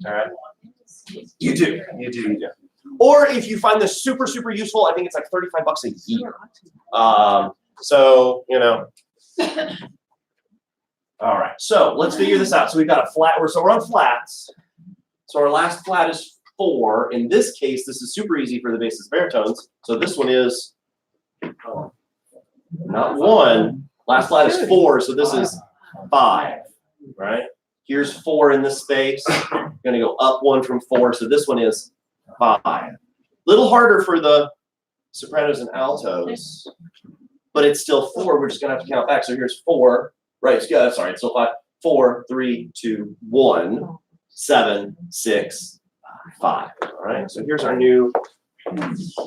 [SPEAKER 1] All right. You do. Or if you find this super, super useful, I think it's like $35 a year. So, you know. All right, so let's figure this out. So we've got a flat, so we're on flats. So our last flat is 4. In this case, this is super easy for the basses baritones. So this one is not 1. Last flat is 4, so this is 5, right? Here's 4 in this space. I'm gonna go up 1 from 4, so this one is 5. Little harder for the sopranos and altos, but it's still 4. We're just gonna have to count back. So here's 4, right? Yeah, sorry, it's still 5. 4, 3, 2, 1, 7, 6, 5. All right. So here's our new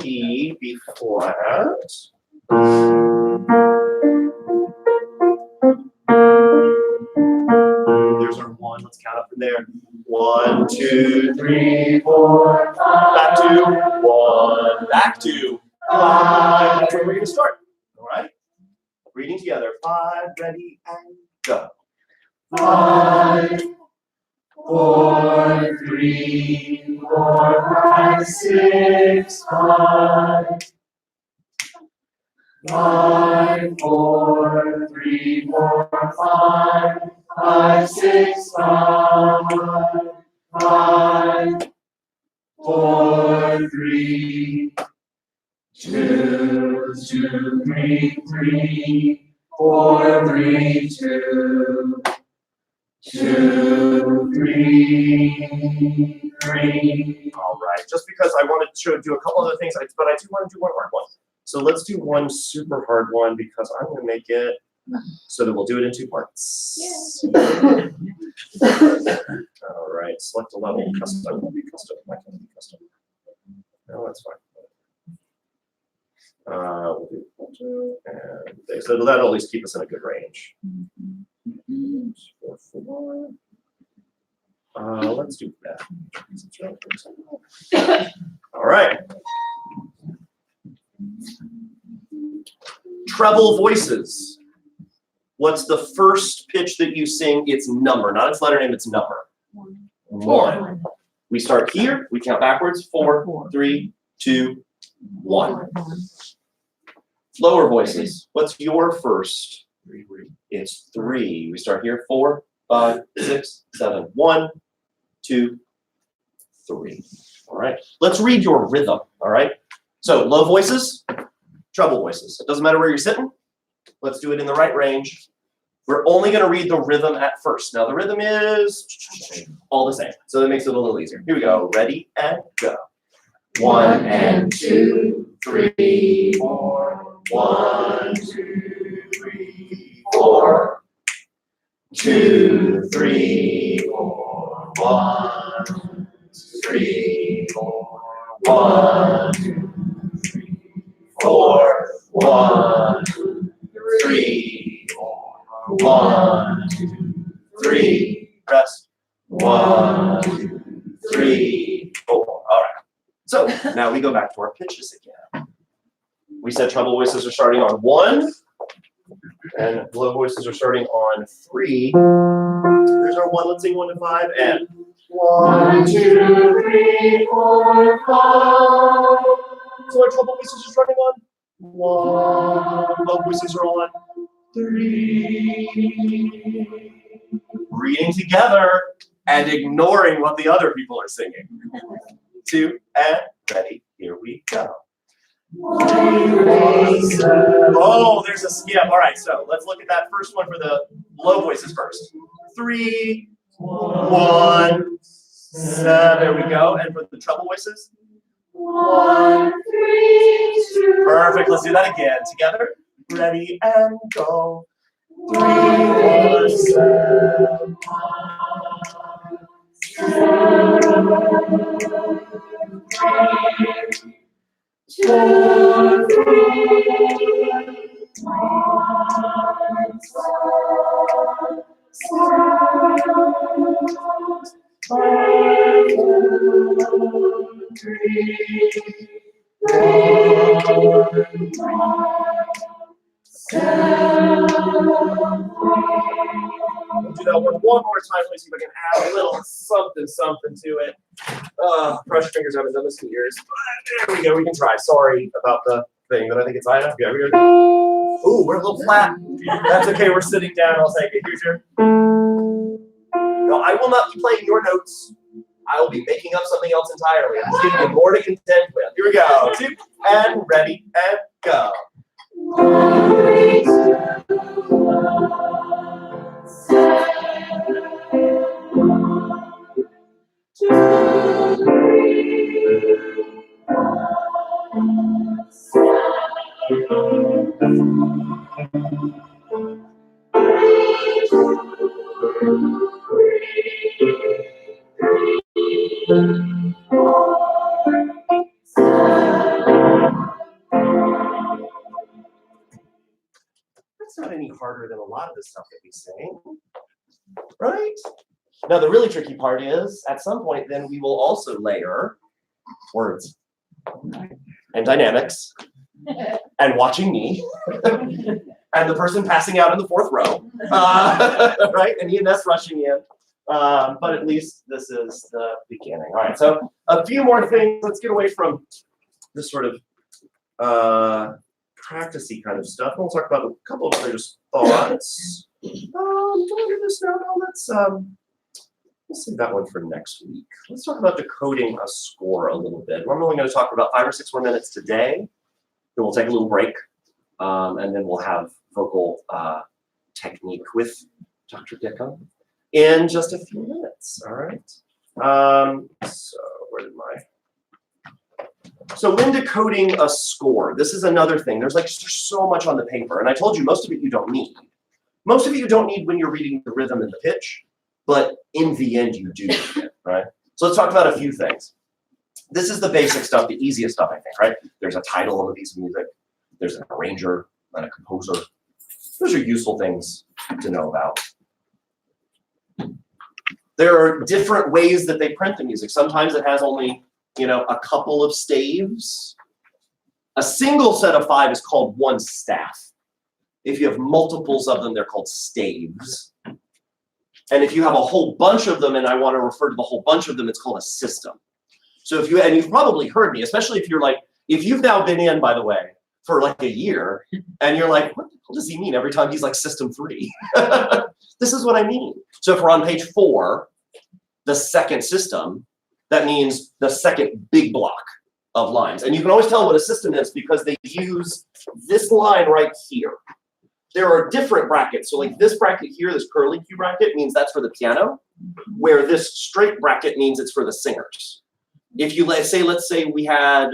[SPEAKER 1] key B flat. There's our 1. Let's count up from there. 1, 2, 3, 4, 5. Back to 1. Back to 5. That's where we're going to start. All right. Reading together. 5. Ready and go.
[SPEAKER 2] 5, 4, 3, 4, 5, 6, 5. 5, 4, 3, 4, 5, 5, 6, 5, 5, 4, 3, 2, 2, 3, 3, 4, 3, 2, 2, 3, 3.
[SPEAKER 1] All right, just because I wanted to do a couple other things, but I do want to do one hard one. So let's do one super hard one because I'm going to make it so that we'll do it in 2 parts. All right, select a level, custom. Will be custom. Why can't it be custom? No, that's fine. We'll do 1, 2, and so that'll at least keep us in a good range. 4, 4. Let's do that. All right. Treble voices. What's the first pitch that you sing? Its number, not its letter name, its number. 1. We start here, we count backwards. 4, 3, 2, 1. Lower voices. What's your first? It's 3. We start here. 4, 5, 6, 7. 1, 2, 3. All right. Let's read your rhythm. All right. So low voices, treble voices. It doesn't matter where you're sitting. Let's do it in the right range. We're only going to read the rhythm at first. Now the rhythm is all the same, so that makes it a little easier. Here we go. Ready and go.
[SPEAKER 2] 1 and 2, 3, 4. 1, 2, 3, 4. 2, 3, 4. 1, 3, 4. 1, 2, 3, 4. 1, 3, 4. 1, 2, 3.
[SPEAKER 1] Rest.
[SPEAKER 2] 1, 2, 3,
[SPEAKER 1] 4. All right. So now we go back to our pitches again. We said treble voices are starting on 1, and low voices are starting on 3. There's our 1. Let's sing 1 to 5, and 1, 2, 3, 4, 5. So our treble voices are starting on 1. Low voices are on 3. Reading together and ignoring what the other people are singing. 2 and ready. Here we go. Oh, there's a skip. All right, so let's look at that first one for the low voices first. 3, 1, 7. There we go. And for the treble voices? 1, 3, 2. Perfect. Let's do that again together. Ready and go. 3, 1, 7. 2, 3, We'll do that one more time. Let me see if I can add a little something to it. Pressure fingers haven't done this in years. There we go. We can try. Sorry about the thing, but I think it's high enough. Yeah, we go. Ooh, we're a little flat. That's okay. We're sitting down. I'll take it. Here's your. No, I will not be playing your notes. I will be making up something else entirely. I'm just giving you more to contend with. Here we go. 2 and ready and go. 3, 2, That's not any harder than a lot of the stuff that we sing, right? Now, the really tricky part is, at some point, then we will also layer words and dynamics and watching me and the person passing out in the 4th row, right? And EMS rushing in. But at least this is the beginning. All right, so a few more things. Let's get away from this sort of practice-y kind of stuff. We'll talk about a couple of other just thoughts. Do I do this now? No, let's save that one for next week. Let's talk about decoding a score a little bit. I'm only going to talk for about 5 or 6 more minutes today. Then we'll take a little break, and then we'll have vocal technique with Dr. Bickham in just a few minutes. All right. So where did my? So when decoding a score, this is another thing. There's so much on the paper, and I told you most of it you don't need. Most of it you don't need when you're reading the rhythm and the pitch, but in the end you do need it, right? So let's talk about a few things. This is the basic stuff, the easiest stuff, I think, right? There's a title on a piece of music. There's an arranger and a composer. Those are useful things to know about. There are different ways that they print the music. Sometimes it has only, a couple of staves. A single set of 5 is called one staff. If you have multiples of them, they're called staves. And if you have a whole bunch of them, and I want to refer to the whole bunch of them, it's called a system. So if you, and you've probably heard me, especially if you're if you've now been in, by the way, for a year, and you're like, what the hell does he mean every time he's like system 3? This is what I mean. So if we're on page 4, the second system, that means the second big block of lines. And you can always tell what a system is because they use this line right here. There are different brackets. So this bracket here, this curly Q bracket, means that's for the piano, where this straight bracket means it's for the singers. If you let's say we had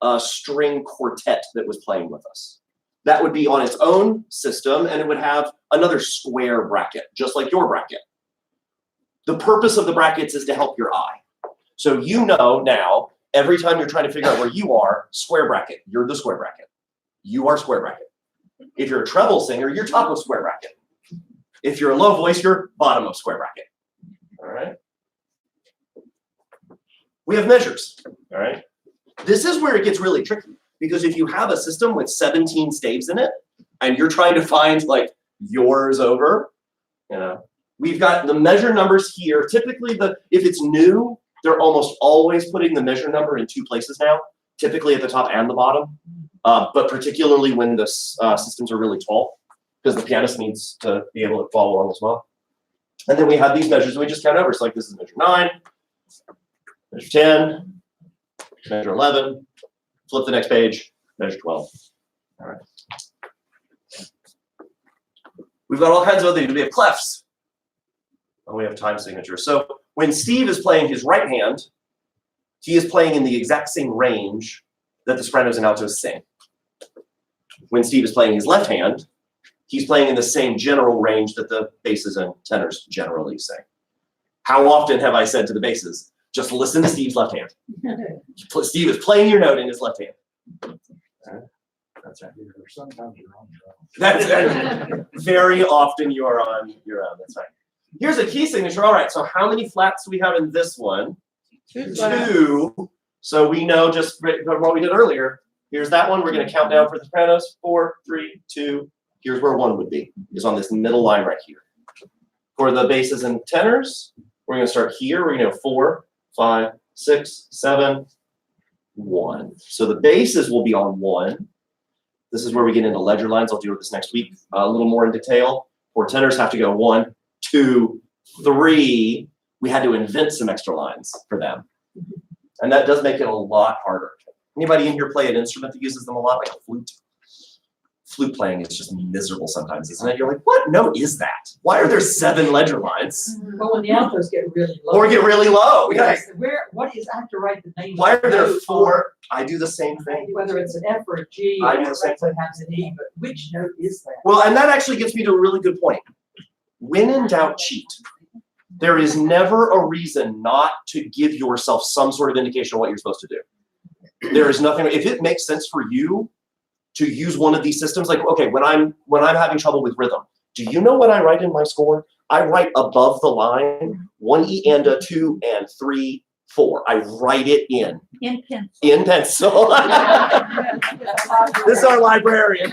[SPEAKER 1] a string quartet that was playing with us, that would be on its own system, and it would have another square bracket, just like your bracket. The purpose of the brackets is to help your eye. So now, every time you're trying to figure out where you are, square bracket, you're the square bracket. You are square bracket. If you're a treble singer, you're top of square bracket. If you're a low voice, you're bottom of square bracket. All right. We have measures. All right. This is where it gets really tricky, because if you have a system with 17 staves in it, and you're trying to find yours over, we've got the measure numbers here. Typically, if it's new, they're almost always putting the measure number in 2 places now, typically at the top and the bottom, but particularly when the systems are really tall, because the pianist needs to be able to follow along as well. And then we have these measures, and we just count over. So this is measure 9, measure 10, measure 11, flip the next page, measure 12. All right. We've got all kinds of other things. We have clefs. And we have time signatures. So when Steve is playing his right hand, he is playing in the exact same range that the sopranos and altos sing. When Steve is playing his left hand, he's playing in the same general range that the basses and tenors generally sing. How often have I said to the basses, just listen to Steve's left hand? Steve is playing your note in his left hand. That's right.
[SPEAKER 5] Sometimes you're on your own.
[SPEAKER 1] That's very often you are on your own. That's right. Here's a key signature. All right, so how many flats do we have in this one? 2. So we know just what we did earlier. Here's that one. We're going to count down for the sopranos. 4, 3, 2. Here's where 1 would be. Is on this middle line right here. For the basses and tenors, we're going to start here. We're going to go 4, 5, 6, 7, 1. So the basses will be on 1. This is where we get into ledger lines. I'll do this next week a little more in detail. For tenors have to go 1, 2, 3. We had to invent some extra lines for them. And that does make it a lot harder. Anybody in here play an instrument that uses them a lot, like a flute? Flute playing is just miserable sometimes, isn't it? You're like, what note is that? Why are there 7 ledger lines?
[SPEAKER 3] But when the altos get really low.
[SPEAKER 1] Or get really low.
[SPEAKER 3] Yes. What is, I have to write the name.
[SPEAKER 1] Why are there
[SPEAKER 3] note
[SPEAKER 1] 4? I do the same thing.
[SPEAKER 3] Whether it's an F or a G,
[SPEAKER 1] I
[SPEAKER 3] or
[SPEAKER 1] do the same thing.
[SPEAKER 3] has an E, but which note is that?
[SPEAKER 1] Well, and that actually gets me to a really good point. When in doubt, cheat. There is never a reason not to give yourself some sort of indication of what you're supposed to do. There is nothing, if it makes sense for you to use one of these systems, like, okay, when I'm having trouble with rhythm, do you know what I write in my score? I write above the line 1 E and a 2 and 3, 4. I write it in.
[SPEAKER 4] In pencil.
[SPEAKER 1] In pencil. This is our librarian.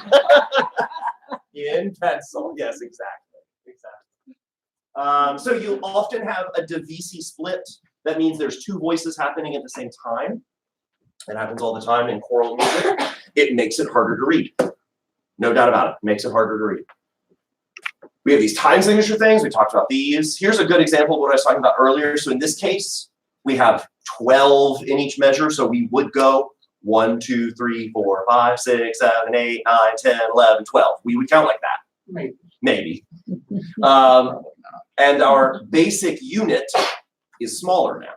[SPEAKER 1] In pencil. Yes, exactly. So you often have a Divisi split. That means there's 2 voices happening at the same time. It happens all the time in choral music. It makes it harder to read. No doubt about it. Makes it harder to read. We have these time signature things. We talked about these. Here's a good example of what I was talking about earlier. So in this case, we have 12 in each measure. So we would go 1, 2, 3, 4, 5, 6, 7, 8, 9, 10, 11, 12. We would count like that. Maybe. And our basic unit is smaller now.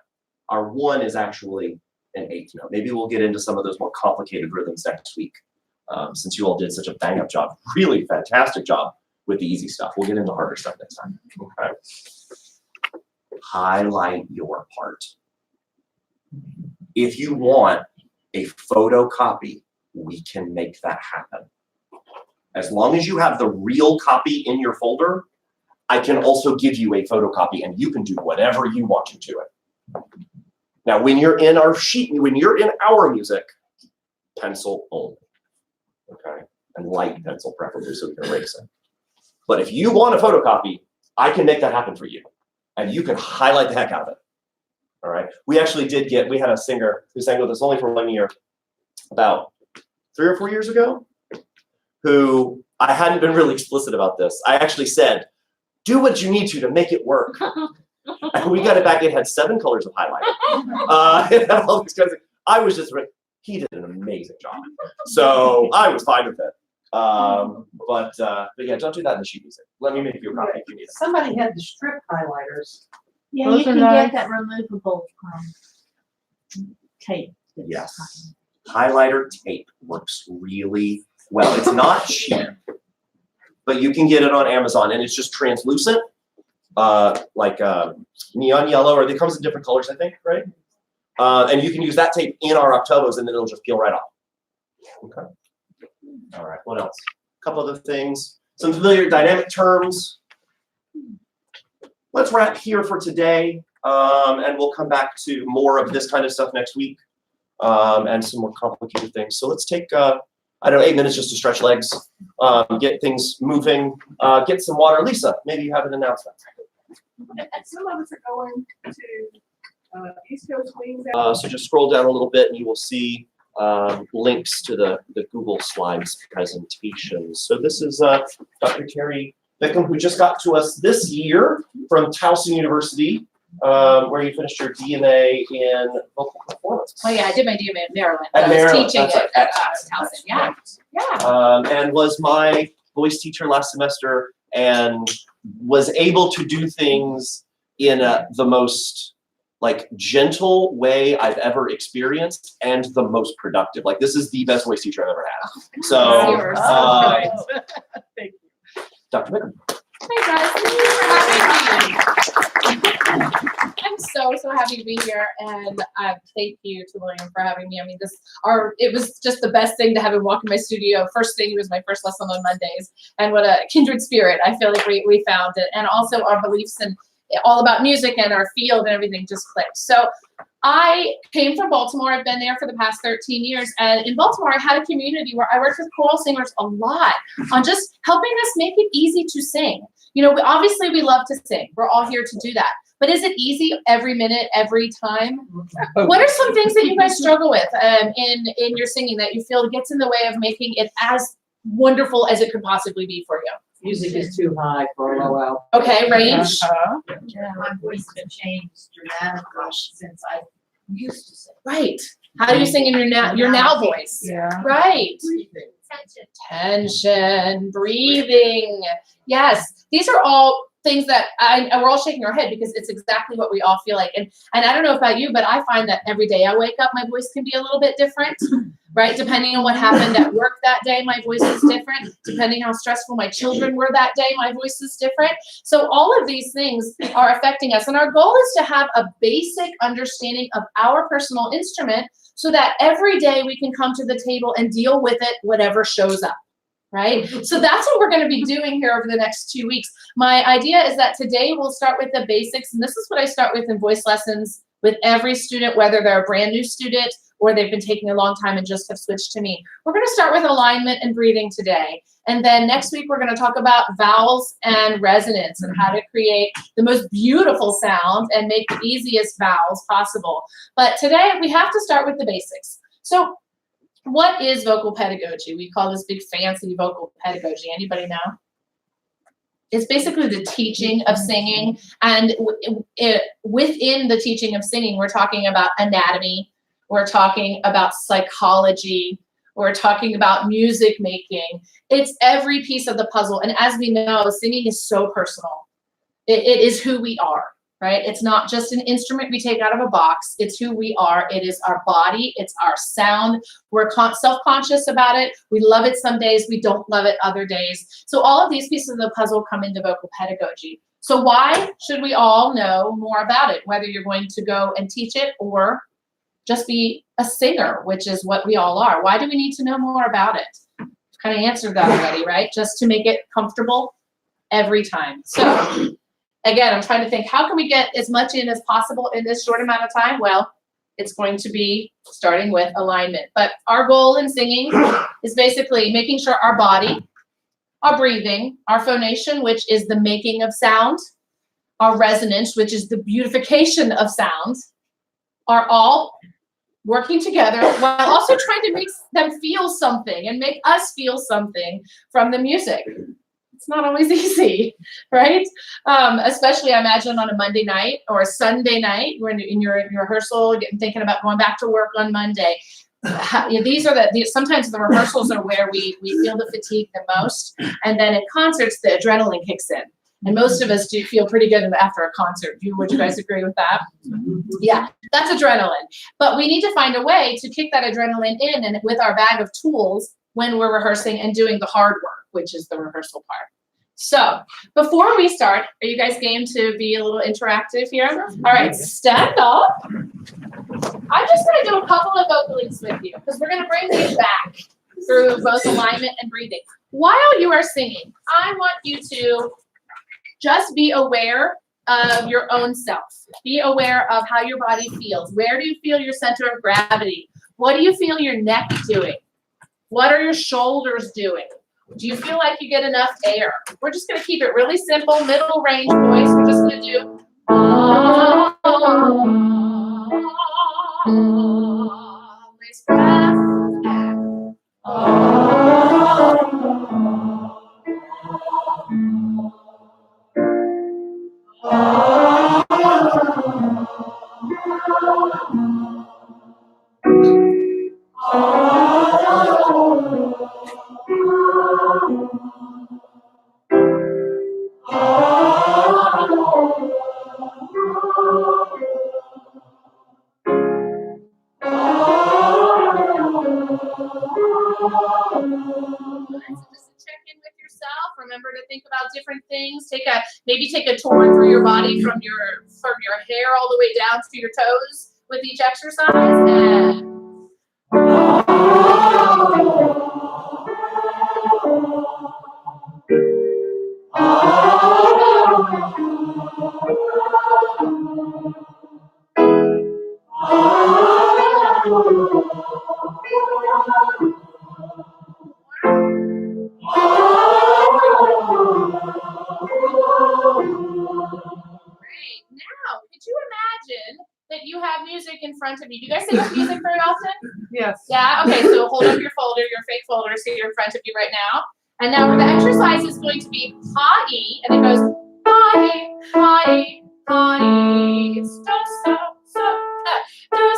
[SPEAKER 1] Our 1 is actually an 8th note. Maybe we'll get into some of those more complicated rhythms next week, since you all did such a bang-up job, really fantastic job with the easy stuff. We'll get into harder stuff next time. Okay. Highlight your part. If you want a photocopy, we can make that happen. As long as you have the real copy in your folder, I can also give you a photocopy and you can do whatever you want to it. Now, when you're in our sheet, when you're in our music, pencil only, okay? And light pencil preferably so we can erase it. But if you want a photocopy, I can make that happen for you. And you can highlight the heck out of it, all right? We actually we had a singer who sang with us only for 1 year, about 3 or 4 years ago, who I hadn't been really explicit about this. I actually said, do what you need to make it work. And we got it back. It had 7 colors of highlighter. It had all these kinds of, I was just, he did an amazing job. So I was fine with it. But yeah, don't do that in the sheet music. Let me make you a copy if you need it.
[SPEAKER 3] Somebody had the strip highlighters.
[SPEAKER 4] Yeah,
[SPEAKER 2] Those
[SPEAKER 4] you
[SPEAKER 2] are
[SPEAKER 4] can
[SPEAKER 2] nice.
[SPEAKER 4] get that removable tape. that's
[SPEAKER 1] Yes. Highlighter tape works really well. It's not cheap, but you can get it on Amazon and it's just translucent, like neon yellow, or it comes in different colors, I think, right? And you can use that tape in our octavos and then it'll just peel right off. Okay. All right, what else? A couple other things. Some familiar dynamic terms. Let's wrap here for today, and we'll come back to more of this kind of stuff next week, and some more complicated things. So let's take, I don't know, 8 minutes just to stretch legs, get things moving, get some water. Lisa, maybe you have an announcement.
[SPEAKER 5] Some of us are going to East Coast Wings.
[SPEAKER 1] So just scroll down a little bit and you will see links to the Google Slides presentation. So this is Dr. Teri Bickham, who just got to us this year from Towson University, where you finished your DMA in vocal performance.
[SPEAKER 6] Oh yeah, I did my DMA in Maryland.
[SPEAKER 1] At
[SPEAKER 6] I was
[SPEAKER 1] Maryland,
[SPEAKER 6] teaching
[SPEAKER 1] that's
[SPEAKER 6] at
[SPEAKER 1] right.
[SPEAKER 6] Towson. Yeah, yeah.
[SPEAKER 1] And was my voice teacher last semester and was able to do things in the most gentle way I've ever experienced and the most productive. Like this is the best voice teacher I've ever had. So,
[SPEAKER 6] Yours.
[SPEAKER 5] Thank you.
[SPEAKER 1] Dr. Bickham.
[SPEAKER 6] Hey guys, thank you for having me. I'm so happy to be here, and thank you to William for having me. I mean, it was just the best thing to have him walk in my studio. First thing, he was my first lesson on Mondays, and what a kindred spirit I feel like we found it, and also our beliefs and all about music and our field and everything just clicked. So I came from Baltimore. I've been there for the past 13 years. And in Baltimore, I had a community where I worked with choral singers a lot on just helping us make it easy to sing. You know, obviously we love to sing. We're all here to do that. But is it easy every minute, every time? What are some things that you guys struggle with in your singing that you feel gets in the way of making it as wonderful as it could possibly be for you?
[SPEAKER 3] Music is too high for a low out.
[SPEAKER 6] Okay, range.
[SPEAKER 4] Yeah, my voice has changed dramatically since I used to sing.
[SPEAKER 6] Right. How do you sing in your now voice?
[SPEAKER 2] Yeah.
[SPEAKER 6] Right.
[SPEAKER 4] Breathing.
[SPEAKER 6] Tension, breathing. Yes. These are all things that we're all shaking our head because it's exactly what we all feel like. And I don't know about you, but I find that every day I wake up, my voice can be a little bit different, right? Depending on what happened at work that day, my voice is different. Depending how stressful my children were that day, my voice is different. So all of these things are affecting us. And our goal is to have a basic understanding of our personal instrument so that every day we can come to the table and deal with it, whatever shows up. Right? So that's what we're going to be doing here over the next 2 weeks. My idea is that today we'll start with the basics, and this is what I start with in voice lessons with every student, whether they're a brand new student or they've been taking a long time and just have switched to me. We're going to start with alignment and breathing today. And then next week, we're going to talk about vowels and resonance and how to create the most beautiful sound and make the easiest vowels possible. But today we have to start with the basics. So what is vocal pedagogy? We call this big fancy vocal pedagogy. Anybody know? It's basically the teaching of singing. And within the teaching of singing, we're talking about anatomy. We're talking about psychology. We're talking about music making. It's every piece of the puzzle. And as we know, singing is so personal. It is who we are, right? It's not just an instrument we take out of a box. It's who we are. It is our body. It's our sound. We're self-conscious about it. We love it some days. We don't love it other days. So all of these pieces of the puzzle come into vocal pedagogy. So why should we all know more about it, whether you're going to go and teach it or just be a singer, which is what we all are? Why do we need to know more about it? Kind of answered that already, right? Just to make it comfortable every time. So again, I'm trying to think, how can we get as much in as possible in this short amount of time? Well, it's going to be starting with alignment. But our goal in singing is basically making sure our body, our breathing, our phonation, which is the making of sound, our resonance, which is the beautification of sound, are all working together while also trying to make them feel something and make us feel something from the music. It's not always easy, right? Especially, I imagine, on a Monday night or a Sunday night when in your rehearsal, thinking about going back to work on Monday. These are sometimes the rehearsals are where we feel the fatigue the most, and then at concerts the adrenaline kicks in. And most of us do feel pretty good after a concert. Would you guys agree with that? Yeah, that's adrenaline. But we need to find a way to kick that adrenaline in and with our bag of tools when we're rehearsing and doing the hard work, which is the rehearsal part. So before we start, are you guys game to be a little interactive here? All right, stand up. I'm just going to do a couple of vocal links with you because we're going to bring these back through both alignment and breathing. While you are singing, I want you to just be aware of your own self. Be aware of how your body feels. Where do you feel your center of gravity? What do you feel your neck doing? What are your shoulders doing? Do you feel like you get enough air? We're just going to keep it really simple, middle range voice. We're just going to do nice breath. Remember to think about different things. Maybe take a tour through your body from your hair all the way down to your toes with each exercise. And now, could you imagine that you have music in front of you? Do you guys sing with music very often?
[SPEAKER 3] Yes.
[SPEAKER 6] Yeah? Okay, so hold up your folder, your fake folders here in front of you right now. And now the exercise is going to be pa-e, and it goes pa-e, pa-e, pa-e. It's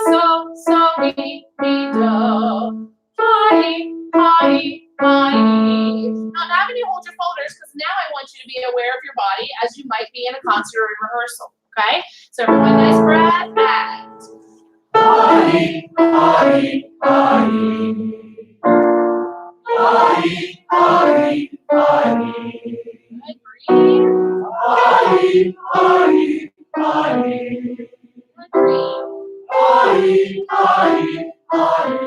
[SPEAKER 6] do, so, mi, do. Pa-e, pa-e, pa-e. Now when you hold your folders, because now I want you to be aware of your body as you might be in a concert or a rehearsal. Okay? So everyone, nice breath, and pa-e, pa-e, pa-e. Pa-e, pa-e, pa-e. Good, breathe. Pa-e, pa-e, pa-e. Good, breathe. Pa-e, pa-e, pa-e.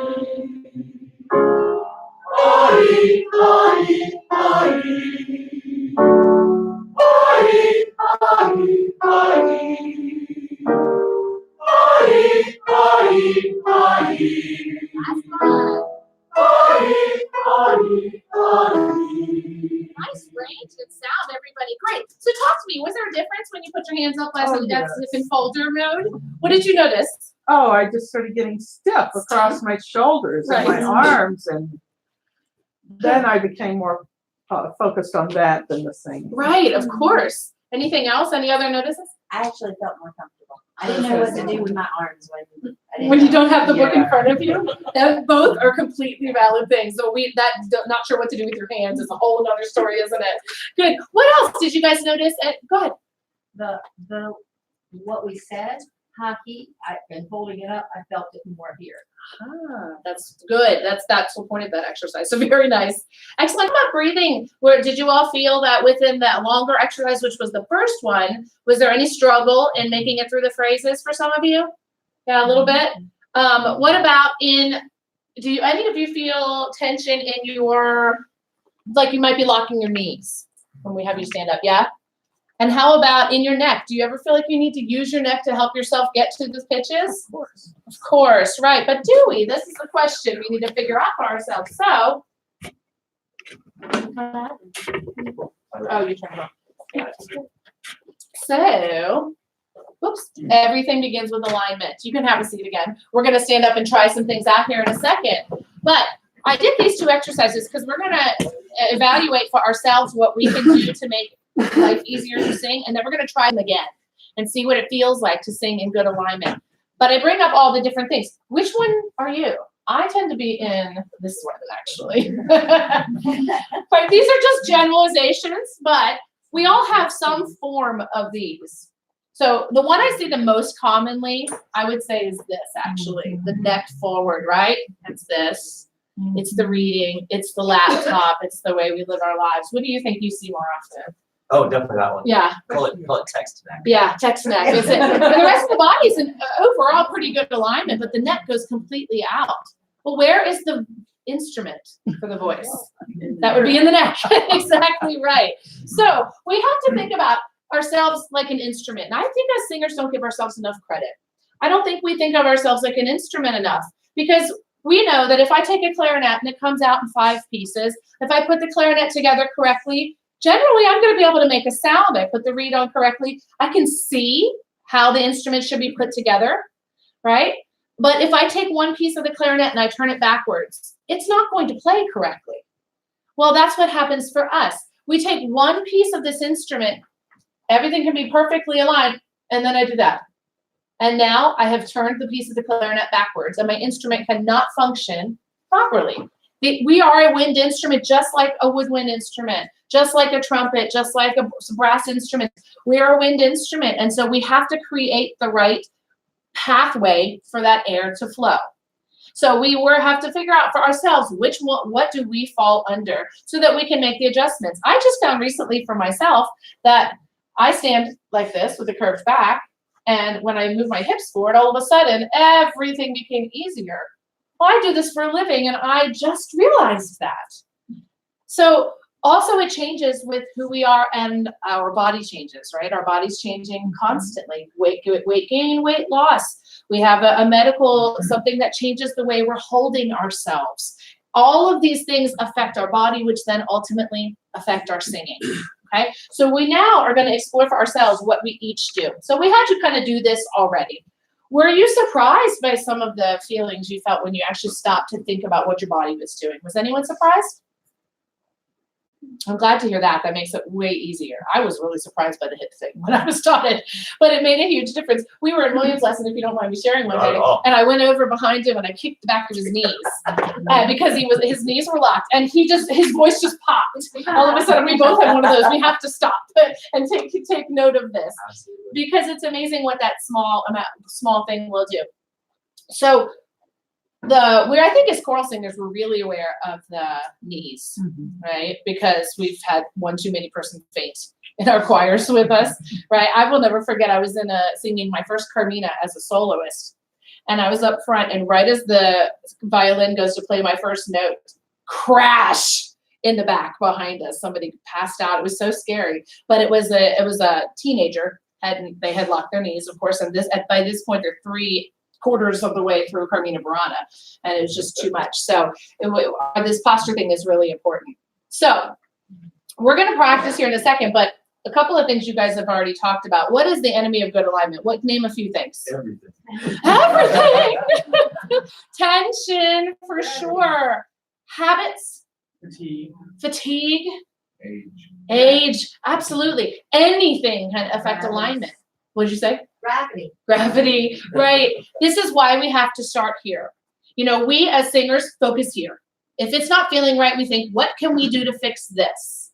[SPEAKER 6] Pa-e, pa-e, pa-e. Pa-e, pa-e, pa-e. Pa-e, pa-e, pa-e. Last one. Pa-e, pa-e, pa-e. Nice range and sound, everybody. Great. So talk to me. Was there a difference when you put your hands up last week as if in folder mode? What did you notice?
[SPEAKER 3] Oh, I just started getting stiff across my shoulders and my arms, and then I became more focused on that than the singing.
[SPEAKER 6] Right, of course. Anything else? Any other notices?
[SPEAKER 7] I actually felt more comfortable.
[SPEAKER 4] I didn't know what to do with my arms when I didn't
[SPEAKER 6] When you
[SPEAKER 4] know.
[SPEAKER 6] don't have the book in
[SPEAKER 3] Yeah.
[SPEAKER 6] front of you, that both are completely valid things. So not sure what to do with your hands is a whole another story, isn't it? Good. What else did you guys notice? Go ahead.
[SPEAKER 4] What we said, hockey, I've been holding it up, I felt it more here.
[SPEAKER 6] That's good. That's the point of that exercise. So very nice. Excellent. How about breathing? Where did you all feel that within that longer exercise, which was the first one, was there any struggle in making it through the phrases for some of you? Yeah, a little bit. What about do any of you feel tension in your, like you might be locking your knees when we have you stand up? Yeah. And how about in your neck? Do you ever feel like you need to use your neck to help yourself get to the pitches? Of course, right. But do we? This is the question we need to figure out for ourselves. So, oh, you turned it on. So, whoops, everything begins with alignment. You can have a seat again. We're going to stand up and try some things out here in a second. But I did these two exercises because we're going to evaluate for ourselves what we can do to make life easier to sing, and then we're going to try them again and see what it feels like to sing in good alignment. But I bring up all the different things. Which one are you? I tend to be in this one, actually. But these are just generalizations, but we all have some form of these. So the one I see the most commonly, I would say, is this, actually. The neck forward, right? It's this. It's the reading. It's the laptop. It's the way we live our lives. What do you think you see more often?
[SPEAKER 1] Oh, definitely that one.
[SPEAKER 6] Yeah.
[SPEAKER 1] Call it text neck.
[SPEAKER 6] Yeah, text neck. Is it? And the rest of the body is in overall pretty good alignment, but the neck goes completely out. Well, where is the instrument for the voice? That would be in the neck. Exactly right. So we have to think about ourselves like an instrument. And I think as singers don't give ourselves enough credit. I don't think we think of ourselves like an instrument enough, because we know that if I take a clarinet and it comes out in 5 pieces, if I put the clarinet together correctly, generally I'm going to be able to make a sound. I put the reed on correctly. I can see how the instrument should be put together, right? But if I take one piece of the clarinet and I turn it backwards, it's not going to play correctly. Well, that's what happens for us. We take one piece of this instrument, everything can be perfectly aligned, and then I do that. And now I have turned the piece of the clarinet backwards, and my instrument cannot function properly. We are a wind instrument, just like a woodwind instrument, just like a trumpet, just like a brass instrument. We are a wind instrument, and so we have to create the right pathway for that air to flow. So we have to figure out for ourselves what do we fall under so that we can make the adjustments. I just found recently for myself that I stand like this with a curved back, and when I move my hips forward, all of a sudden everything became easier. Well, I do this for a living, and I just realized that. So also it changes with who we are, and our body changes, right? Our body's changing constantly. Weight gain, weight loss. We have a medical, something that changes the way we're holding ourselves. All of these things affect our body, which then ultimately affect our singing. Okay, so we now are going to explore for ourselves what we each do. So we had to kind of do this already. Were you surprised by some of the feelings you felt when you actually stopped to think about what your body was doing? Was anyone surprised? I'm glad to hear that. That makes it way easier. I was really surprised by the hip thing when I was taught it, but it made a huge difference. We were in William's lesson, if you don't mind me sharing one day, and I went over behind him and I kicked the back of his knees because his knees were locked, and his voice just popped. All of a sudden, we both have one of those. We have to stop and take note of this.
[SPEAKER 1] Absolutely.
[SPEAKER 6] Because it's amazing what that small thing will do. So I think as choral singers, we're really aware of the knees, right? Because we've had one too many person faint in our choirs with us, right? I will never forget, I was singing my first Carmina as a soloist, and I was up front, and right as the violin goes to play my first note, crash in the back behind us. Somebody passed out. It was so scary, but it was a teenager, and they had locked their knees, of course, and by this point they're 3/4 of the way through Carmina Burana, and it was just too much. So this posture thing is really important. So we're going to practice here in a second, but a couple of things you guys have already talked about. What is the enemy of good alignment? Name a few things.
[SPEAKER 2] Everything.
[SPEAKER 6] Everything. Tension, for sure. Habits. Fatigue.
[SPEAKER 2] Age.
[SPEAKER 6] Age. Absolutely. Anything can affect alignment. What did you say? Gravity, right? This is why we have to start here. You know, we as singers focus here. If it's not feeling right, we think, what can we do to fix this?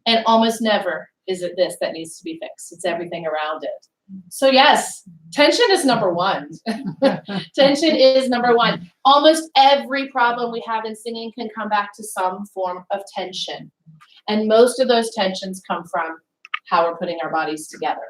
[SPEAKER 6] And almost never is it this that needs to be fixed. It's everything around it. So yes, tension is number one. Tension is number one. Almost every problem we have in singing can come back to some form of tension. And most of those tensions come from how we're putting our bodies together.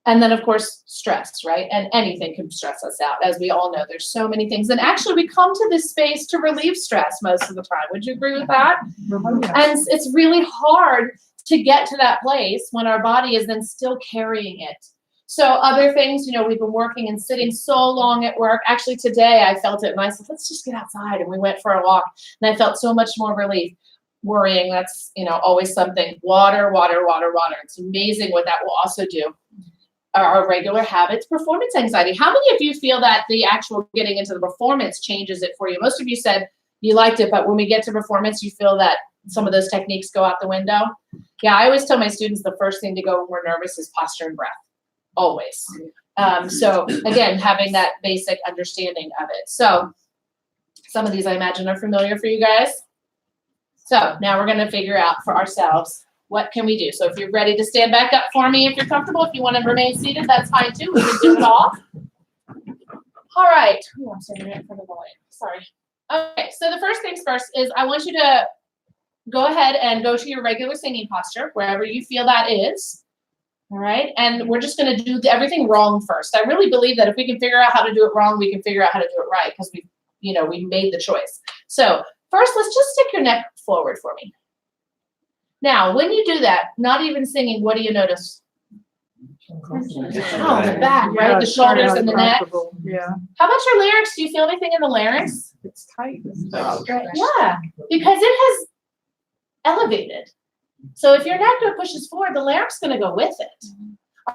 [SPEAKER 6] And then, of course, stress, right? And anything can stress us out. As we all know, there's so many things. And actually, we come to this space to relieve stress most of the time. Would you agree with that? And it's really hard to get to that place when our body is then still carrying it. So other things, you know, we've been working and sitting so long at work. Actually, today I felt it and I said, let's just get outside. And we went for a walk and I felt so much more relief. Worrying, that's, you know, always something. Water, water, water, water. It's amazing what that will also do. Our regular habits, performance anxiety. How many of you feel that the actual getting into the performance changes it for you? Most of you said you liked it, but when we get to performance, you feel that some of those techniques go out the window. Yeah, I always tell my students the first thing to go when we're nervous is posture and breath, always. So again, having that basic understanding of it. So some of these I imagine are familiar for you guys. So now we're going to figure out for ourselves, what can we do? So if you're ready to stand back up for me, if you're comfortable, if you want to remain seated, that's fine too. We can do it all. All right. Ooh, I'm standing right in front of the light. Sorry. Okay, so the first things first is I want you to go ahead and go to your regular singing posture, wherever you feel that is. All right, and we're just going to do everything wrong first. I really believe that if we can figure out how to do it wrong, we can figure out how to do it right because we made the choice. So first, let's just stick your neck forward for me. Now, when you do that, not even singing, what do you notice? Oh, the back, right? The shoulders and the neck.
[SPEAKER 3] Yeah.
[SPEAKER 6] How about your larynx? Do you feel anything in the larynx?
[SPEAKER 3] It's tight.
[SPEAKER 6] Yeah, because it has elevated. So if your neck pushes forward, the larynx is going to go with it.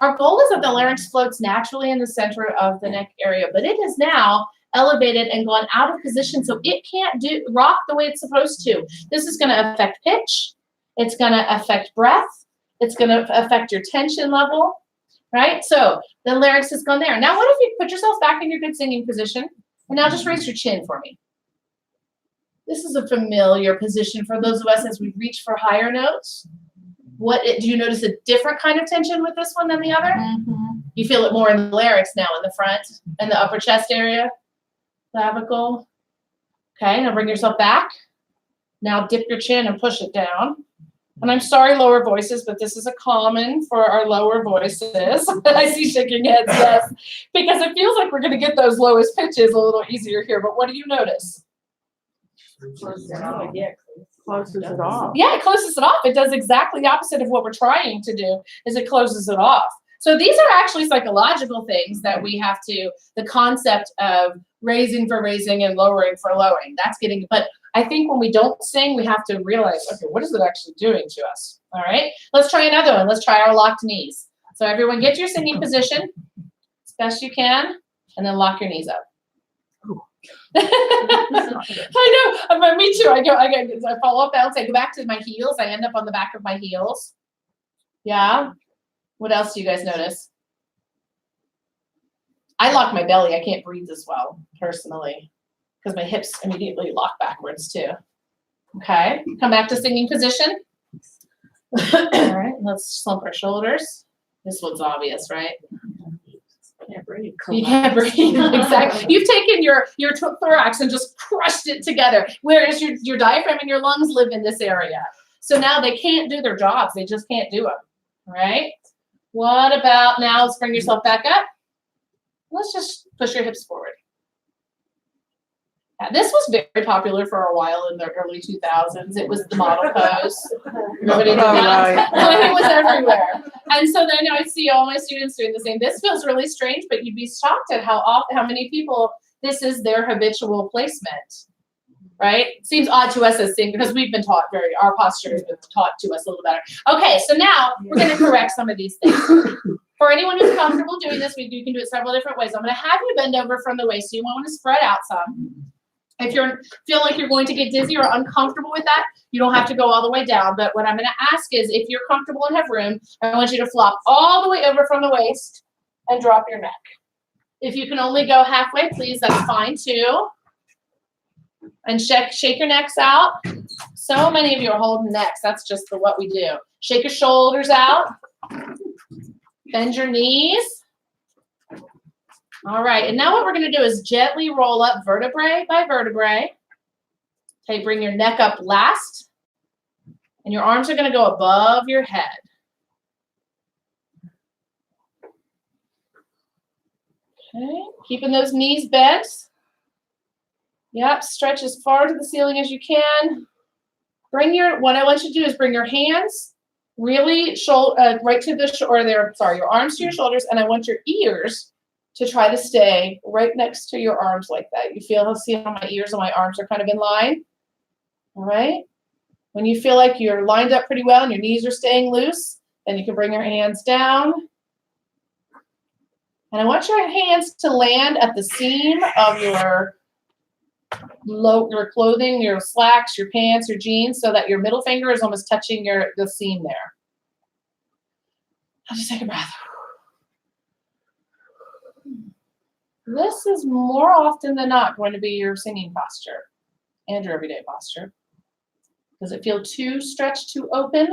[SPEAKER 6] Our goal is that the larynx floats naturally in the center of the neck area, but it has now elevated and gone out of position, so it can't rock the way it's supposed to. This is going to affect pitch. It's going to affect breath. It's going to affect your tension level, right? So the larynx has gone there. Now, what if you put yourself back in your good singing position, and now just raise your chin for me. This is a familiar position for those of us as we reach for higher notes. Do you notice a different kind of tension with this one than the other? Mm-hmm. You feel it more in the larynx now, in the front, and the upper chest area, clavicle. Okay, now bring yourself back. Now dip your chin and push it down. And I'm sorry, lower voices, but this is a common for our lower voices. I see shaking heads, yes, because it feels like we're going to get those lowest pitches a little easier here. But what do you notice?
[SPEAKER 3] Closes it off.
[SPEAKER 6] Yeah, it closes it off. It does exactly the opposite of what we're trying to do, is it closes it off. So these are actually psychological things that we have to, the concept of raising for raising and lowering for lowering. That's getting, but I think when we don't sing, we have to realize, okay, what is it actually doing to us? All right, let's try another one. Let's try our locked knees. So everyone get your singing position as best you can, and then lock your knees up. I know, me too. I fall off balance. I go back to my heels. I end up on the back of my heels. Yeah. What else do you guys notice? I lock my belly. I can't breathe as well, personally, because my hips immediately lock backwards too. Okay. Come back to singing position. All right. Let's slump our shoulders. This one's obvious, right?
[SPEAKER 3] Can't breathe.
[SPEAKER 6] You can't breathe. Exactly. You've taken your thorax and just crushed it together. Whereas your diaphragm and your lungs live in this area. So now they can't do their jobs. They just can't do them. Right? What about now? Let's bring yourself back up. Let's just push your hips forward. Yeah, this was very popular for a while in the early 2000s. It was the model pose. Everybody did that. It was everywhere. And so then I see all my students doing the same. This feels really strange, but you'd be shocked at how many people this is their habitual placement. Right? Seems odd to us as singers because we've been taught our posture has been taught to us a little better. Okay, so now we're going to correct some of these things. For anyone who's comfortable doing this, you can do it several different ways. I'm going to have you bend over from the waist. So you want to spread out some. If you feel like you're going to get dizzy or uncomfortable with that, you don't have to go all the way down. But what I'm going to ask is if you're comfortable and have room, I want you to flop all the way over from the waist and drop your neck. If you can only go halfway, please, that's fine too. And shake your necks out. So many of you are holding necks. That's just what we do. Shake your shoulders out. Bend your knees. All right, and now what we're going to do is gently roll up vertebrae by vertebrae. Okay, bring your neck up last. And your arms are going to go above your head. Okay, keeping those knees bent. Yep, stretch as far to the ceiling as you can. What I want you to do is bring your hands really right to your arms to your shoulders, and I want your ears to try to stay right next to your arms like that. You see how my ears and my arms are kind of in line? All right. When you feel like you're lined up pretty well and your knees are staying loose, then you can bring your hands down. And I want your hands to land at the seam of your clothing, your slacks, your pants, your jeans, so that your middle finger is almost touching the seam there. I'll just take a breath. This is more often than not going to be your singing posture and your everyday posture. Does it feel too stretched, too open?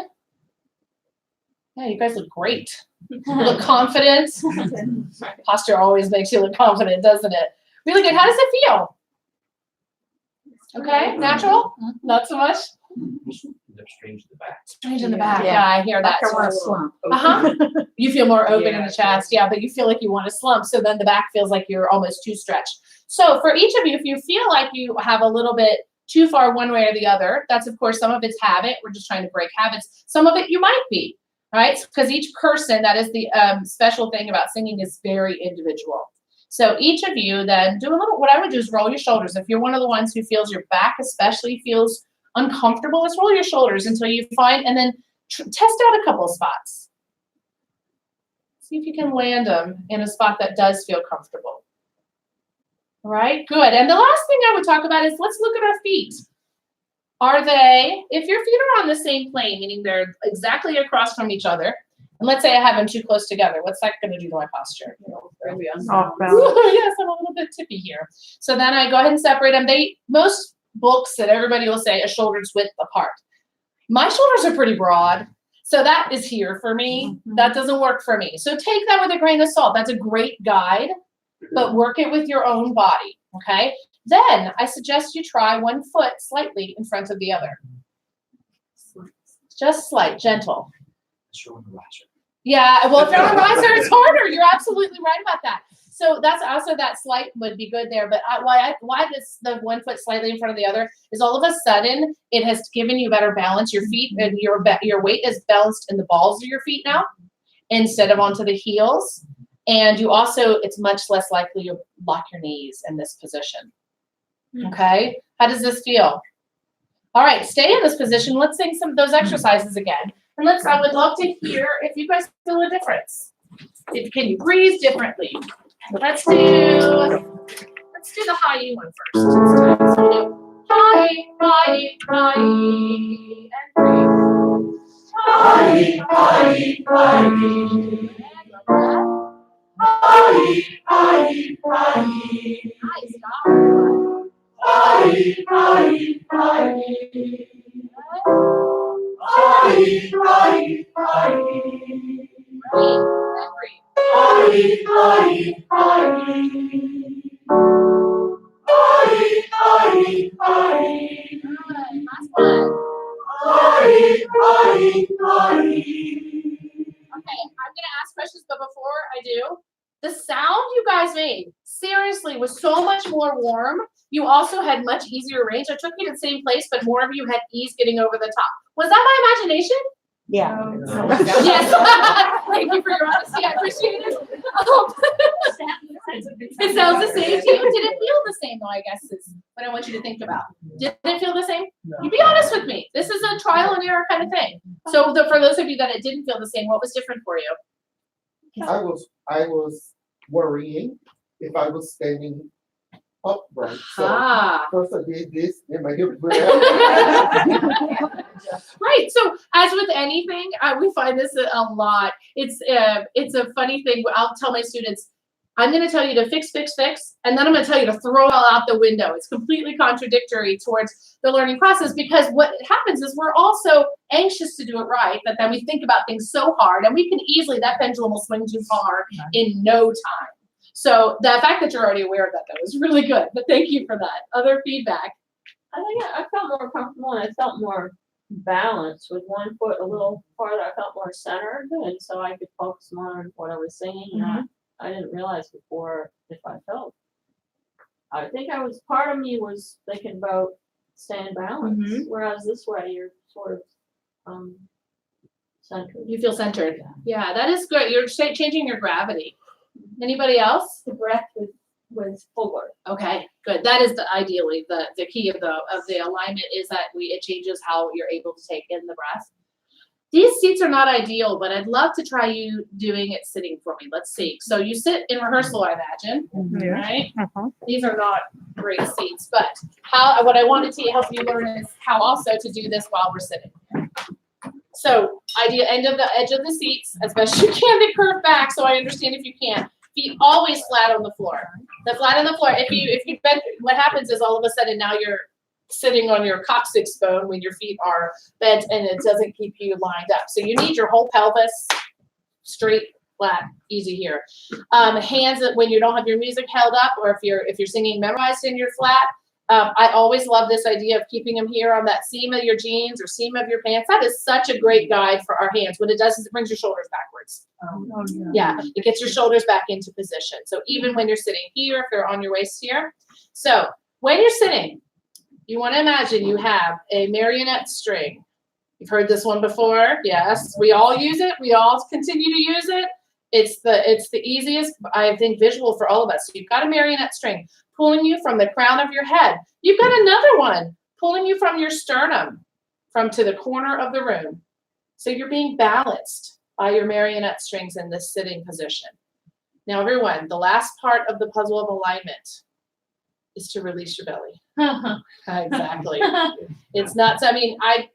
[SPEAKER 6] Yeah, you guys look great. You look confident. Posture always makes you look confident, doesn't it? Really good. How does it feel? Okay, natural? Not so much?
[SPEAKER 2] Strange in the back.
[SPEAKER 6] Strange in the back. Yeah, I hear that.
[SPEAKER 3] I want to slump.
[SPEAKER 6] You feel more open in the chest. Yeah, but you feel like you want to slump. So then the back feels like you're almost too stretched. So for each of you, if you feel like you have a little bit too far one way or the other, that's of course some of it's habit. We're just trying to break habits. Some of it you might be, right? Because each person, that is the special thing about singing, is very individual. So each of you then what I would do is roll your shoulders. If you're one of the ones who feels your back especially feels uncomfortable, let's roll your shoulders until you find, and then test out a couple of spots. See if you can land them in a spot that does feel comfortable. All right, good. And the last thing I would talk about is let's look at our feet. If your feet are on the same plane, meaning they're exactly across from each other, and let's say I have them too close together, what's that going to do to my posture?
[SPEAKER 3] Off balance.
[SPEAKER 6] Yes, I'm a little bit tippy here. So then I go ahead and separate them. Most books that everybody will say a shoulder's width apart. My shoulders are pretty broad, so that is here for me. That doesn't work for me. So take that with a grain of salt. That's a great guide, but work it with your own body, okay? Then I suggest you try one foot slightly in front of the other. Just slight, gentle. Yeah, well, if you're on a riser, it's harder. You're absolutely right about that. So that's also that slight would be good there. But why the 1 foot slightly in front of the other is all of a sudden it has given you better balance. Your feet and your weight is balanced in the balls of your feet now instead of onto the heels. And you also, it's much less likely you'll lock your knees in this position. Okay, how does this feel? All right, stay in this position. Let's sing some of those exercises again. And I would love to hear if you guys feel a difference. Can you breathe differently? Let's do the high E one first. So we'll do high, high, high, and breathe. High, high, high. And your breath. High, high, high. Nice, stop. High, high, high. High, high, high. Breathe, and breathe. High, high, high. High, high, high. Good, last one. High, high, high. Okay, I'm gonna ask questions, but before I do, the sound you guys made, seriously, was so much more warm. You also had much easier range. I took you to the same place, but more of you had ease getting over the top. Was that my imagination?
[SPEAKER 3] Yeah.
[SPEAKER 6] Yes. Thank you for your honesty. I appreciate it. It sounds the same to you. Did it feel the same, though, I guess is what I want you to think about. Did it feel the same? No. You be honest with me. This is a trial and error kind of thing. So for those of you that it didn't feel the same, what was different for you?
[SPEAKER 7] I was worrying if I was standing upright. So first I did this, then my hip went out.
[SPEAKER 6] Right. So as with anything, we find this a lot. It's a funny thing. I'll tell my students, I'm going to tell you to fix, and then I'm going to tell you to throw it all out the window. It's completely contradictory towards the learning process, because what happens is we're also anxious to do it right, that then we think about things so hard, and we can easily, that pendulum will swing too far in no time. So the fact that you're already aware of that, though, is really good. But thank you for that. Other feedback?
[SPEAKER 8] I think I felt more comfortable and I felt more balanced with one foot a little farther. I felt more centered, and so I could focus more on what I was singing. And I didn't realize before if I felt. I think part of me was thinking about staying balanced, whereas this way you're sort of centered.
[SPEAKER 6] You feel centered. Yeah, that is good. You're changing your gravity. Anybody else?
[SPEAKER 8] The breath was fuller.
[SPEAKER 6] Okay, good. That is ideally the key of the alignment, is that it changes how you're able to take in the breath. These seats are not ideal, but I'd love to try you doing it sitting for me. Let's see. So you sit in rehearsal, I imagine, right? These are not great seats, but what I wanted to help you learn is how also to do this while we're sitting. So edge of the seats, as best you can, to curve back. So I understand if you can't. Feet always flat on the floor. The flat on the floor. If you bend, what happens is all of a sudden now you're sitting on your coccyx bone when your feet are bent, and it doesn't keep you lined up. So you need your whole pelvis straight, flat, easy here. Hands when you don't have your music held up, or if you're singing memorized and you're flat. I always love this idea of keeping them here on that seam of your jeans or seam of your pants. That is such a great guide for our hands. What it does is it brings your shoulders backwards. Yeah, it gets your shoulders back into position. So even when you're sitting here, if you're on your waist here. So when you're sitting, you want to imagine you have a marionette string. You've heard this one before. Yes, we all use it. We all continue to use it. It's the easiest, I think, visual for all of us. So you've got a marionette string pulling you from the crown of your head. You've got another one pulling you from your sternum to the corner of the room. So you're being balanced by your marionette strings in this sitting position. Now, everyone, the last part of the puzzle of alignment is to release your belly. Exactly. It's not, I mean, I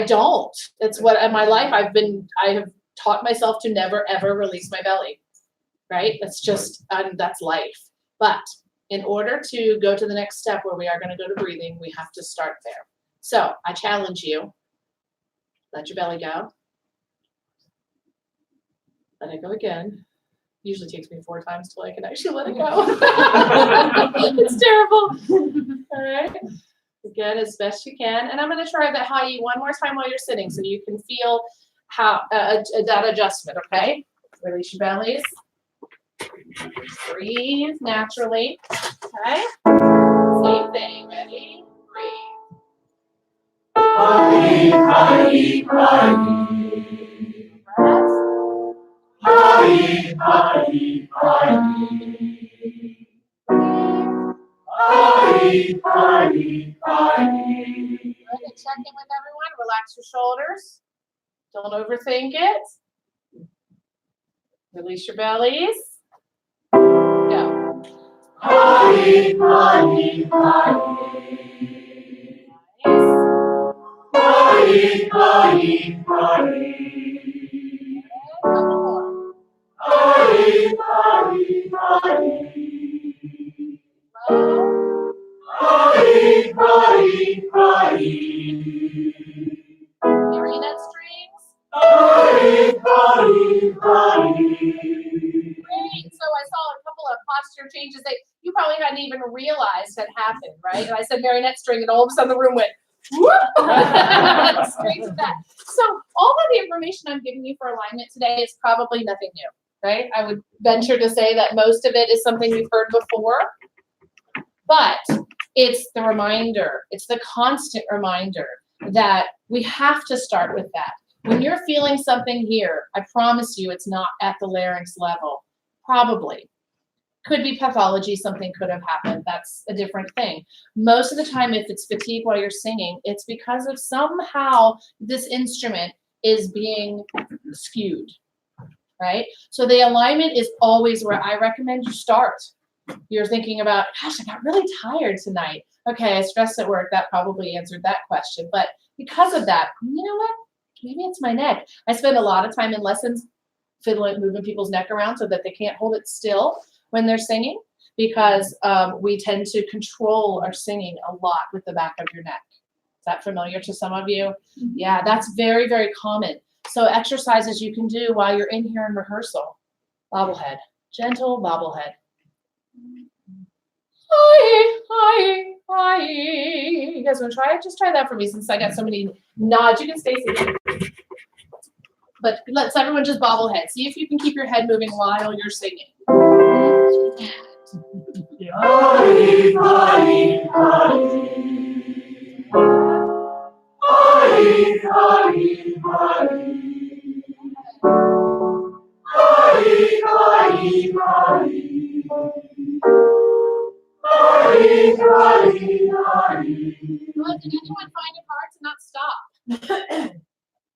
[SPEAKER 6] don't. It's what in my life I have taught myself to never, ever release my belly, right? That's just, that's life. But in order to go to the next step where we are going to go to breathing, we have to start there. So I challenge you, let your belly go. Let it go again. Usually takes me 4 times till I can actually let it go. It's terrible. All right. Again, as best you can. And I'm going to try that high one more time while you're sitting so you can feel how that adjustment, okay? Release your bellies. Breathe naturally. Okay? Same thing. Ready? Breathe. Breath. Good. And check in with everyone. Relax your shoulders. Don't overthink it. Release your bellies. Go. Nice. Couple more. Marionette strings. Great. So I saw a couple of posture changes that you probably hadn't even realized had happened, right? And I said marionette string, and all of a sudden the room went whoop. Straight to that. So all of the information I'm giving you for alignment today is probably nothing new, right? I would venture to say that most of it is something you've heard before, but it's the reminder, it's the constant reminder that we have to start with that. When you're feeling something here, I promise you it's not at the larynx level. Probably. Could be pathology, something could have happened. That's a different thing. Most of the time, if it's fatigue while you're singing, it's because of somehow this instrument is being skewed, right? So the alignment is always where I recommend you start. You're thinking about, gosh, I got really tired tonight. Okay, I stressed at work. That probably answered that question. But because of that, you know what? maybe it's my neck. I spend a lot of time in lessons fiddling, moving people's neck around so that they can't hold it still when they're singing, because we tend to control our singing a lot with the back of your neck. Is that familiar to some of you? Yeah, that's very, very common. So exercises you can do while you're in here in rehearsal. Bobblehead, gentle bobblehead. Hi, hi, hi. You guys want to try it? Just try that for me since I got so many nods. You can stay seated. But let's everyone just bobblehead. See if you can keep your head moving while you're singing.
[SPEAKER 2] Hi, hi, hi. Hi, hi, hi. Hi, hi, hi. Hi, hi, hi.
[SPEAKER 6] Well, did anyone find it hard to not stop?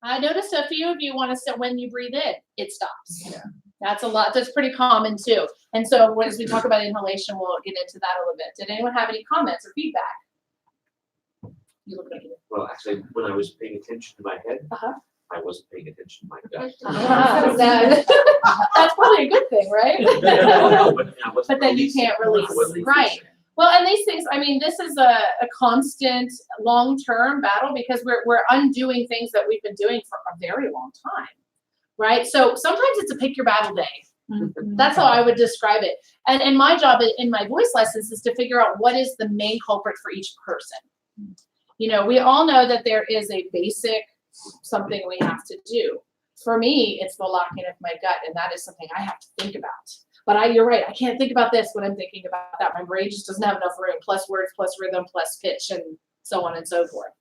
[SPEAKER 6] I noticed a few of you want to sit when you breathe in, it stops.
[SPEAKER 3] Yeah.
[SPEAKER 6] That's a lot. That's pretty common too. And so as we talk about inhalation, we'll get into that a little bit. Did anyone have any comments or feedback? You look like you.
[SPEAKER 9] Well, actually, when I was paying attention to my head,
[SPEAKER 6] Uh-huh.
[SPEAKER 9] I wasn't paying attention to my gut.
[SPEAKER 6] That's probably a good thing, right?
[SPEAKER 9] No, but I wasn't
[SPEAKER 6] But then you
[SPEAKER 9] releasing.
[SPEAKER 6] can't release,
[SPEAKER 9] I wasn't
[SPEAKER 6] right?
[SPEAKER 9] releasing.
[SPEAKER 6] Well, and these things, I mean, this is a constant long-term battle because we're undoing things that we've been doing for a very long time, right? So sometimes it's a pick your battle day. That's how I would describe it. And my job in my voice lessons is to figure out what is the main culprit for each person. You know, we all know that there is a basic something we have to do. For me, it's the locking of my gut, and that is something I have to think about. But you're right, I can't think about this when I'm thinking about that. My brain just doesn't have enough room, plus words, plus rhythm, plus pitch, and so on and so forth.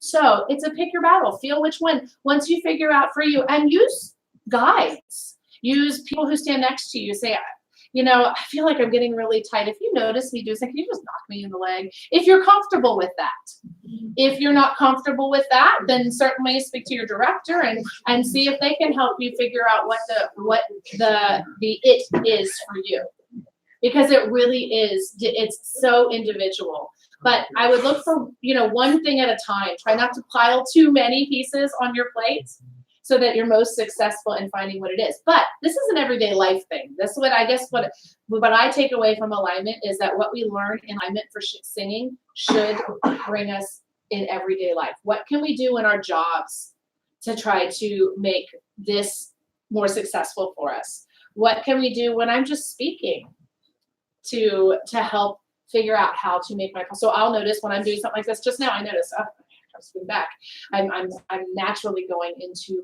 [SPEAKER 6] So it's a pick your battle. Feel which one. Once you figure out for you, and use guides. Use people who stand next to you. Say, you know, I feel like I'm getting really tight. If you notice me do something, can you just knock me in the leg? If you're comfortable with that. If you're not comfortable with that, then certainly speak to your director and see if they can help you figure out what the it is for you. Because it really is, it's so individual. But I would look for, you know, one thing at a time. Try not to pile too many pieces on your plate so that you're most successful in finding what it is. But this is an everyday life thing. This is what I guess what I take away from alignment is that what we learn in alignment for singing should bring us in everyday life. What can we do in our jobs to try to make this more successful for us? What can we do when I'm just speaking to help figure out how to make my, so I'll notice when I'm doing something like this, just now I notice, oh, I'm swing back. I'm naturally going into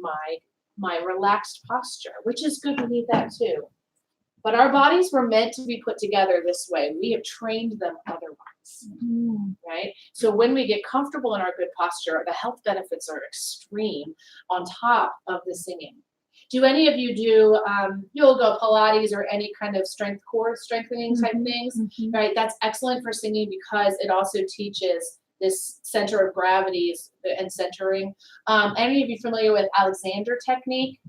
[SPEAKER 6] my relaxed posture, which is good. We need that too. But our bodies were meant to be put together this way. We have trained them otherwise, right? So when we get comfortable in our good posture, the health benefits are extreme on top of the singing. Do any of you do yoga, Pilates, or any kind of core strengthening type things, right? That's excellent for singing because it also teaches this center of gravities and centering. Any of you familiar with Alexander technique?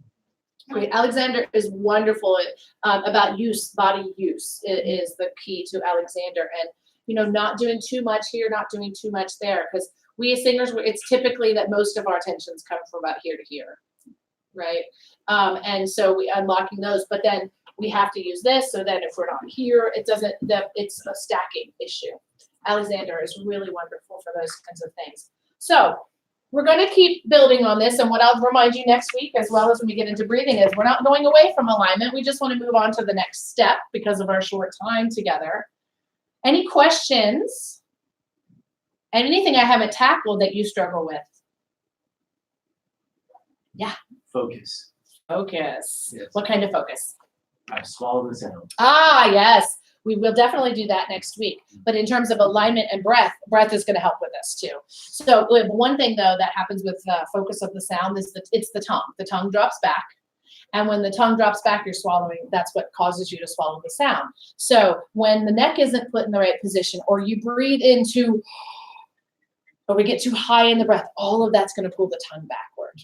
[SPEAKER 6] Great. Alexander is wonderful about use, body use is the key to Alexander. And, you know, not doing too much here, not doing too much there. Because we as singers, it's typically that most of our tensions come from about here to here, right? And so we unlocking those, but then we have to use this. So then if we're not here, it's a stacking issue. Alexander is really wonderful for those kinds of things. So we're going to keep building on this. And what I'll remind you next week, as well as when we get into breathing, is we're not going away from alignment. We just want to move on to the next step because of our short time together. Any questions? Anything I haven't tackled that you struggle with? Yeah.
[SPEAKER 1] Focus.
[SPEAKER 6] Focus.
[SPEAKER 1] Yes.
[SPEAKER 6] What kind of focus?
[SPEAKER 1] I swallow the sound.
[SPEAKER 6] Ah, yes. We will definitely do that next week. But in terms of alignment and breath is going to help with us too. So one thing though that happens with focus of the sound is that it's the tongue. The tongue drops back. And when the tongue drops back, you're swallowing. That's what causes you to swallow the sound. So when the neck isn't put in the right position, or you breathe into, or we get too high in the breath, all of that's going to pull the tongue backward.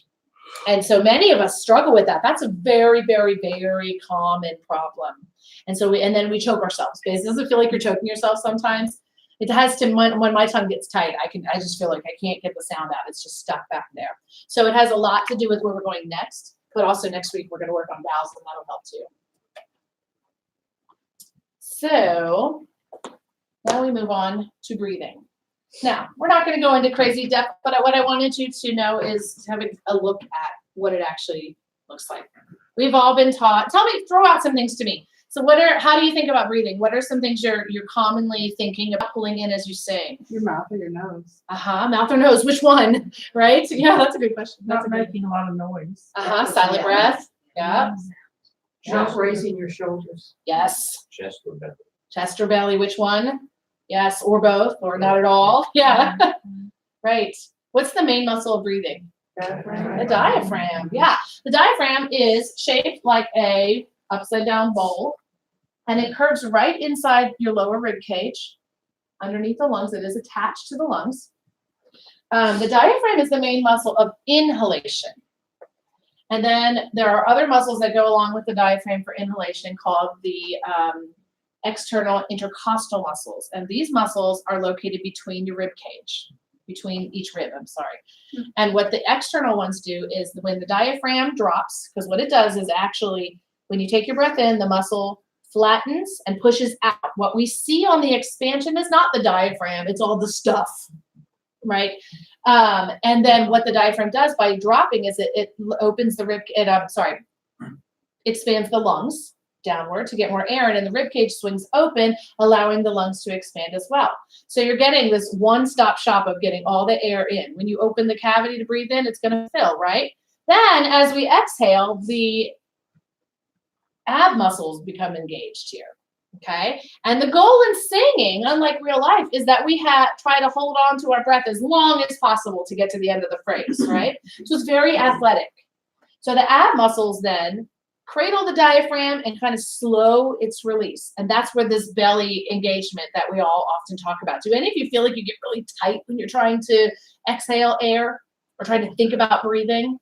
[SPEAKER 6] And so many of us struggle with that. That's a very, very, very common problem. And so then we choke ourselves. It doesn't feel like you're choking yourself sometimes. It has to, when my tongue gets tight, I just feel like I can't get the sound out. It's just stuck back there. So it has a lot to do with where we're going next, but also next week we're going to work on vowels and that'll help too. So now we move on to breathing. Now, we're not going to go into crazy depth, but what I wanted you to know is having a look at what it actually looks like. We've all been taught, throw out some things to me. So how do you think about breathing? What are some things you're commonly thinking about pulling in as you sing?
[SPEAKER 3] Your mouth or your nose.
[SPEAKER 6] Mouth or nose, which one? Right? Yeah, that's a good question.
[SPEAKER 3] Not making a lot of noise.
[SPEAKER 6] Silent breath. Yeah.
[SPEAKER 5] Not raising your shoulders.
[SPEAKER 6] Yes.
[SPEAKER 9] Chest or belly.
[SPEAKER 6] Chest or belly, which one? Yes, or both, or not at all. Yeah. Right. What's the main muscle of breathing? The diaphragm. Yeah. The diaphragm is shaped like a upside down bowl, and it curves right inside your lower rib cage, underneath the lungs. It is attached to the lungs. The diaphragm is the main muscle of inhalation. And then there are other muscles that go along with the diaphragm for inhalation called the external intercostal muscles. And these muscles are located between your rib cage, between each rib, I'm sorry. And what the external ones do is when the diaphragm drops, because what it does is actually, when you take your breath in, the muscle flattens and pushes out. What we see on the expansion is not the diaphragm, it's all the stuff, right? And then what the diaphragm does by dropping is it opens the expands the lungs downward to get more air in, and the rib cage swings open, allowing the lungs to expand as well. So you're getting this one-stop shop of getting all the air in. When you open the cavity to breathe in, it's going to fill, right? Then as we exhale, the ab muscles become engaged here, okay? And the goal in singing, unlike real life, is that we try to hold on to our breath as long as possible to get to the end of the phrase, right? So it's very athletic. So the ab muscles then cradle the diaphragm and kind of slow its release. And that's where this belly engagement that we all often talk about. Do any of you feel like you get really tight when you're trying to exhale air or trying to think about breathing?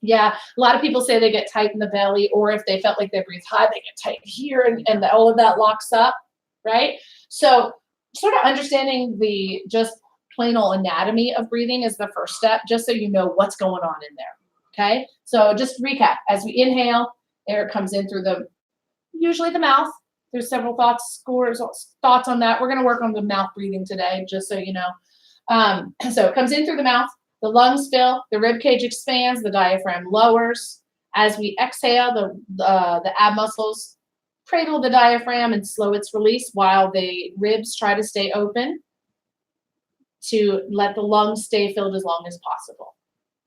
[SPEAKER 6] Yeah, a lot of people say they get tight in the belly, or if they felt like they breathe high, they get tight here and all of that locks up, right? So sort of understanding the just plain old anatomy of breathing is the first step, just so you know what's going on in there. Okay, so just to recap, as we inhale, air comes in through usually the mouth. There's several thoughts on that. We're gonna work on the mouth breathing today, just so you know. So it comes in through the mouth, the lungs fill, the rib cage expands, the diaphragm lowers. As we exhale, the ab muscles cradle the diaphragm and slow its release while the ribs try to stay open to let the lungs stay filled as long as possible.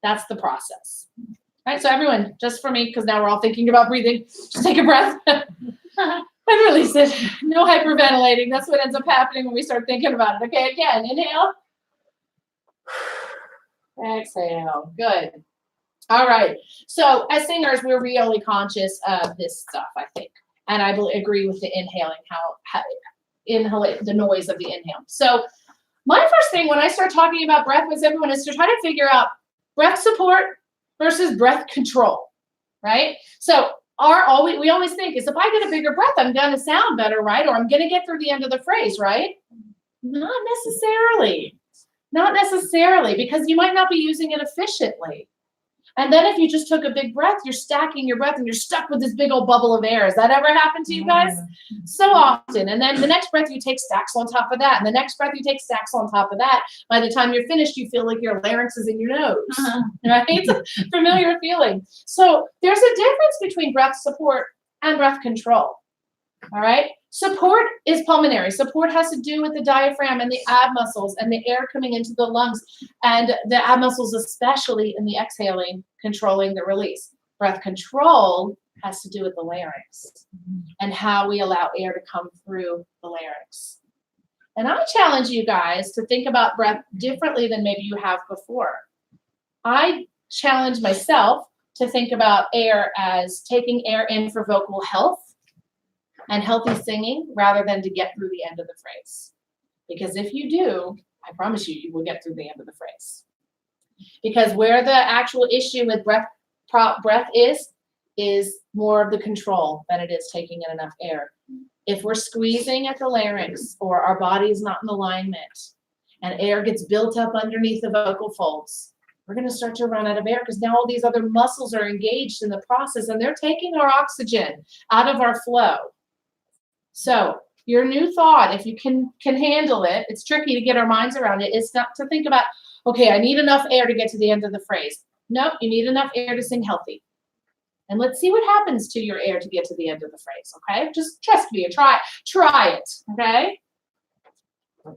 [SPEAKER 6] That's the process. All right, so everyone, just for me, because now we're all thinking about breathing, just take a breath and release it. No hyperventilating. That's what ends up happening when we start thinking about it. Okay, again, inhale. Exhale. Good. All right. So as singers, we're really conscious of this stuff, I think. And I agree with the inhaling, how the noise of the inhale. So my first thing when I start talking about breath with everyone is to try to figure out breath support versus breath control, right? So we always think is if I get a bigger breath, I'm going to sound better, right? Or I'm going to get through the end of the phrase, right? Not necessarily. Not necessarily, because you might not be using it efficiently. And then if you just took a big breath, you're stacking your breath and you're stuck with this big old bubble of air. Has that ever happened to you guys? So often. And then the next breath you take stacks on top of that. And the next breath you take stacks on top of that. By the time you're finished, you feel like your larynx is in your nose, right? It's a familiar feeling. So there's a difference between breath support and breath control, all right? Support is pulmonary. Support has to do with the diaphragm and the ab muscles and the air coming into the lungs and the ab muscles, especially in the exhaling, controlling the release. Breath control has to do with the larynx and how we allow air to come through the larynx. And I challenge you guys to think about breath differently than maybe you have before. I challenge myself to think about air as taking air in for vocal health and healthy singing rather than to get through the end of the phrase. Because if you do, I promise you, you will get through the end of the phrase. Because where the actual issue with breath is more of the control than it is taking in enough air. if we're squeezing at the larynx or our body is not in alignment and air gets built up underneath the vocal folds, we're going to start to run out of air because now all these other muscles are engaged in the process and they're taking our oxygen out of our flow. So your new thought, if you can handle it, it's tricky to get our minds around it, is not to think about, okay, I need enough air to get to the end of the phrase. Nope, you need enough air to sing healthy. And let's see what happens to your air to get to the end of the phrase, okay? Just trust me, try it, okay?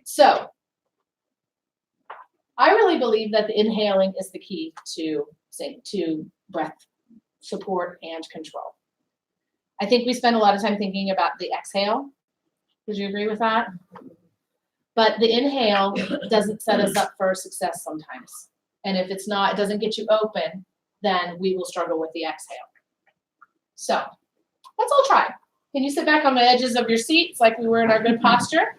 [SPEAKER 6] So, I really believe that the inhaling is the key to breath support and control. I think we spend a lot of time thinking about the exhale. Would you agree with that? But the inhale doesn't set us up for success sometimes. And if it's not, it doesn't get you open, then we will struggle with the exhale. So let's all try. Can you sit back on the edges of your seats like we were in our good posture?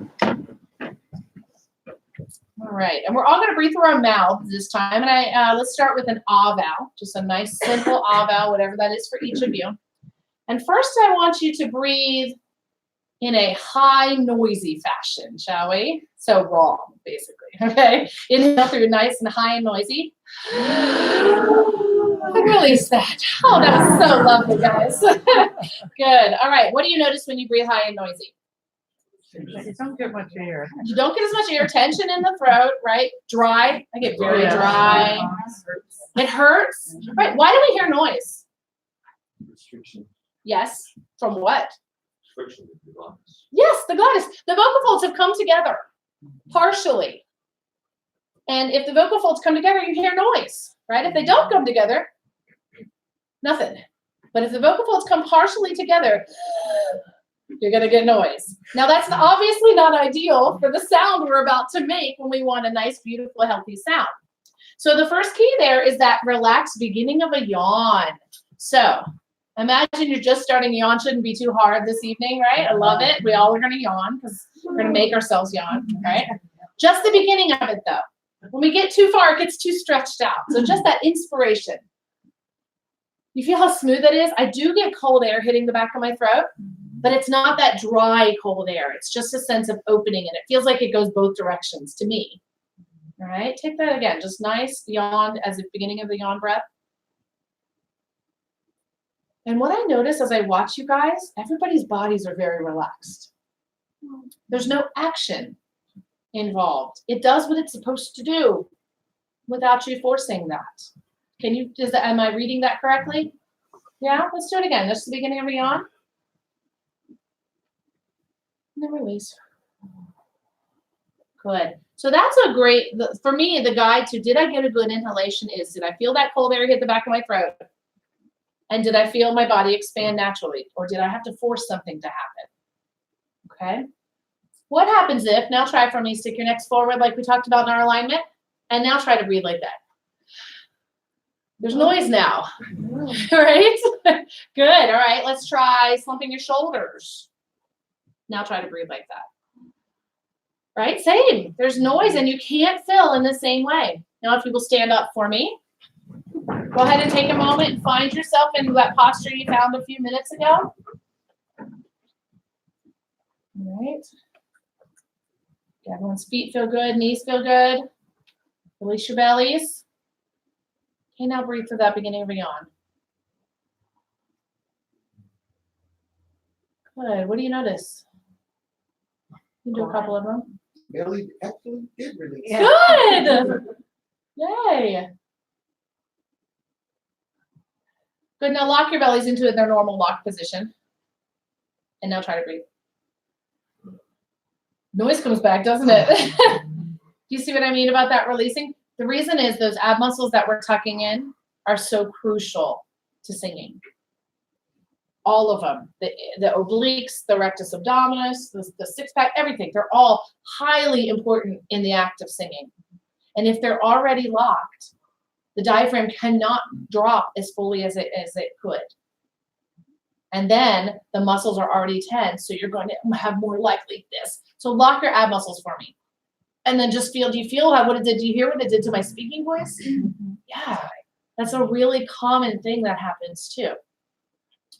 [SPEAKER 6] All right, and we're all going to breathe through our mouths this time. And let's start with an ah vowel, just a nice simple ah vowel, whatever that is for each of you. And first, I want you to breathe in a high, noisy fashion, shall we? So wrong, basically, okay? Inhale through nice and high and noisy. And release that. Oh, that was so lovely, guys. Good. All right, what do you notice when you breathe high and noisy?
[SPEAKER 3] You don't get much air.
[SPEAKER 6] You don't get as much air, tension in the throat, right? Dry. I get very dry. It hurts. Right. Why do we hear noise?
[SPEAKER 9] Restriction.
[SPEAKER 6] Yes. From what?
[SPEAKER 9] Friction with the glottis.
[SPEAKER 6] Yes, the glottis. The vocal folds have come together partially. And if the vocal folds come together, you hear noise, right? If they don't come together, nothing. But if the vocal folds come partially together, you're going to get noise. Now, that's obviously not ideal for the sound we're about to make when we want a nice, beautiful, healthy sound. So the first key there is that relaxed beginning of a yawn. So imagine you're just starting a yawn. Shouldn't be too hard this evening, right? I love it. We all are going to yawn because we're going to make ourselves yawn, right? Just the beginning of it, though. When we get too far, it gets too stretched out. So just that inspiration. You feel how smooth that is? I do get cold air hitting the back of my throat, but it's not that dry cold air. It's just a sense of opening, and it feels like it goes both directions to me. All right, take that again. Just nice yawn as the beginning of the yawn breath. And what I notice as I watch you guys, everybody's bodies are very relaxed. There's no action involved. It does what it's supposed to do without you forcing that. Can you, am I reading that correctly? Yeah, let's do it again. That's the beginning of a yawn. And then release. Good. So that's a great, for me, the guide to did I get a good inhalation is, did I feel that cold air hit the back of my throat? And did I feel my body expand naturally? Or did I have to force something to happen? Okay. What happens if, now try for me, stick your necks forward like we talked about in our alignment, and now try to breathe like that. There's noise now, right? Good, all right, let's try slumping your shoulders. Now try to breathe like that. Right, same, there's noise and you can't fill in the same way. Now if you will stand up for me, go ahead and take a moment and find yourself into that posture you found a few minutes ago. All right. Everyone's feet feel good, knees feel good. Release your bellies. Okay, now breathe through that beginning of a yawn. Good. What do you notice? You do a couple of them.
[SPEAKER 7] Belly actually did release.
[SPEAKER 6] Good. Yay. Good. Now lock your bellies into their normal lock position. And now try to breathe. Noise comes back, doesn't it? Do you see what I mean about that releasing? The reason is those ab muscles that we're tucking in are so crucial to singing. All of them, the obliques, the rectus abdominis, the six pack, everything, they're all highly important in the act of singing. And if they're already locked, the diaphragm cannot drop as fully as it could. And then the muscles are already tense, so you're going to have more likely this. So lock your ab muscles for me. And then just feel, do you feel what it did? Do you hear what it did to my speaking voice? Mm-hmm. Yeah, that's a really common thing that happens too.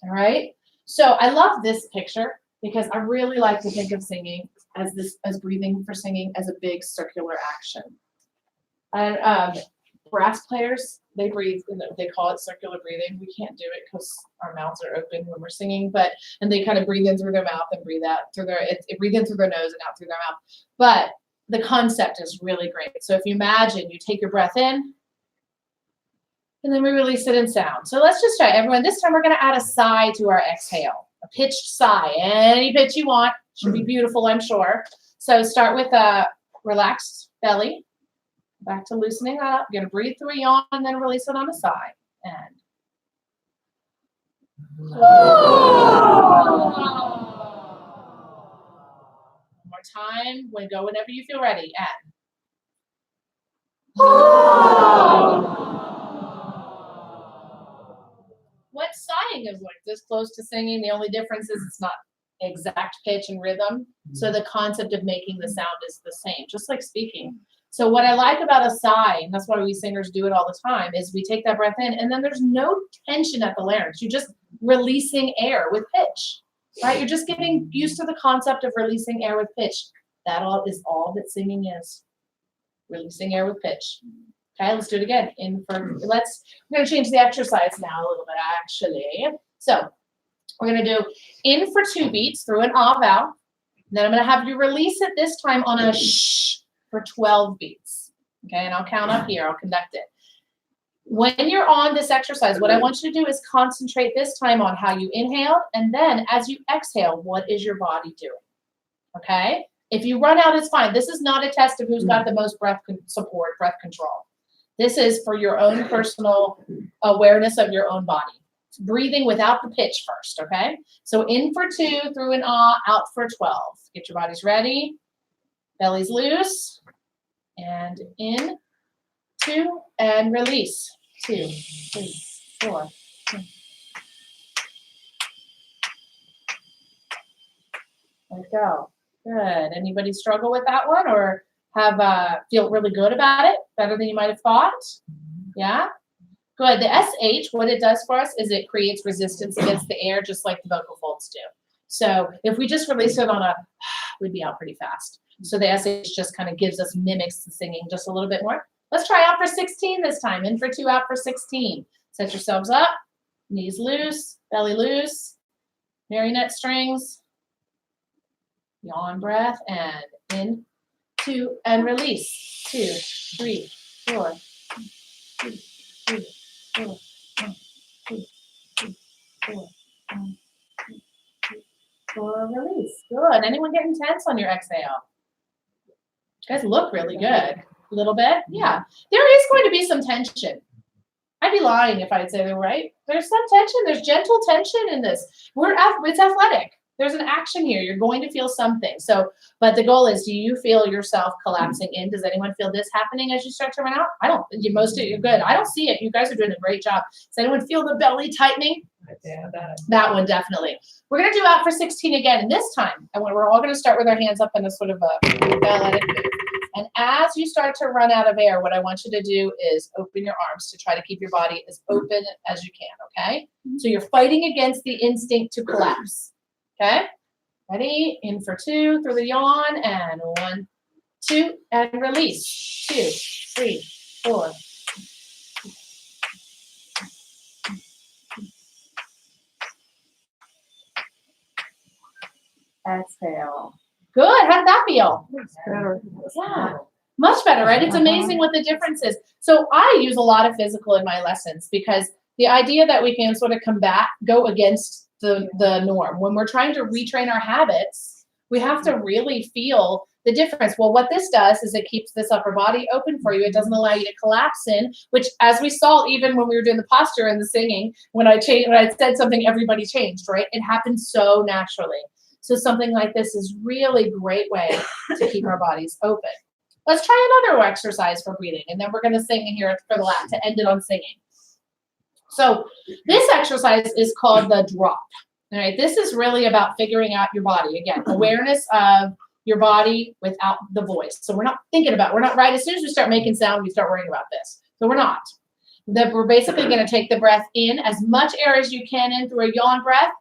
[SPEAKER 6] All right. So I love this picture. because I really like to think of singing as breathing for singing as a big circular action. And brass players, they breathe, they call it circular breathing. We can't do it because our mouths are open when we're singing, and they kind of breathe in through their mouth and breathe out through breathe in through their nose and out through their mouth. But the concept is really great. So if you imagine, you take your breath in, and then we release it in sound. So let's just try, everyone. This time we're going to add a sigh to our exhale, a pitched sigh, any pitch you want. Should be beautiful, I'm sure. So start with a relaxed belly. Back to loosening up. You're going to breathe through a yawn and then release it on a sigh. And one more time. Go whenever you feel ready. And what sighing is like this close to singing. The only difference is it's not exact pitch and rhythm. So the concept of making the sound is the same, just like speaking. So what I like about a sigh, and that's why we singers do it all the time, is we take that breath in and then there's no tension at the larynx. You're just releasing air with pitch, right? You're just getting used to the concept of releasing air with pitch. That is all that singing is, releasing air with pitch. Okay, let's do it again. We're going to change the exercise now a little bit, actually. So we're going to do in for 2 beats through an ah vowel. Then I'm going to have you release it this time on a shh for 12 beats. Okay, and I'll count up here. I'll conduct it. When you're on this exercise, what I want you to do is concentrate this time on how you inhale, and then as you exhale, what is your body doing? Okay? If you run out, it's fine. This is not a test of who's got the most breath control. This is for your own personal awareness of your own body. It's breathing without the pitch first, okay? So in for 2 through an ah, out for 12. Get your bodies ready. Belly's loose. And in, 2, and release. 2, 3, 4. Let it go. Good. Anybody struggle with that one or feel really good about it? Better than you might have thought? Yeah? Good. The SH, what it does for us is it creates resistance against the air, just like the vocal folds do. So if we just release it on we'd be out pretty fast. So the SH just kind of mimics the singing just a little bit more. Let's try out for 16 this time. In for 2, out for 16. Set yourselves up. Knees loose, belly loose. Marionette strings. Yawn breath, and in, 2, and release. 2, 3, 4. 2, 3, 4. 1, 2, 3, 4. 1, 2, 3, 4. Release. Good. Anyone getting tense on your exhale? You guys look really good. A little bit? Yeah. There is going to be some tension. I'd be lying if I'd say they're right. There's some tension. There's gentle tension in this. It's athletic. There's an action here. You're going to feel something. So, but the goal is, do you feel yourself collapsing in? Does anyone feel this happening as you start to run out? I don't. Most of you are good. I don't see it. You guys are doing a great job. Does anyone feel the belly tightening?
[SPEAKER 3] Yeah,
[SPEAKER 6] that one definitely. We're going to do out for 16 again. And this time, we're all going to start with our hands up in a sort of a balletic move. And as you start to run out of air, what I want you to do is open your arms to try to keep your body as open as you can, okay? So you're fighting against the instinct to collapse. Okay, ready? In for 2 through the yawn, and 1, 2, and release. 2, 3, 4. Exhale. Good. How did that feel?
[SPEAKER 3] better.
[SPEAKER 6] Yeah, much better, right? It's amazing what the difference is. So I use a lot of physical in my lessons because the idea that we can sort of go against the norm. When we're trying to retrain our habits, we have to really feel the difference. Well, what this does is it keeps this upper body open for you. It doesn't allow you to collapse in, which, as we saw even when we were doing the posture and the singing, when I said something, everybody changed, right? It happened so naturally. So something like this is really a great way to keep our bodies open. Let's try another exercise for breathing, and then we're going to sing here for the last to end it on singing. So this exercise is called the drop. All right, this is really about figuring out your body. Again, awareness of your body without the voice. So we're not right. As soon as we start making sound, we start worrying about this. So we're not. We're basically going to take the breath in, as much air as you can in through a yawn breath,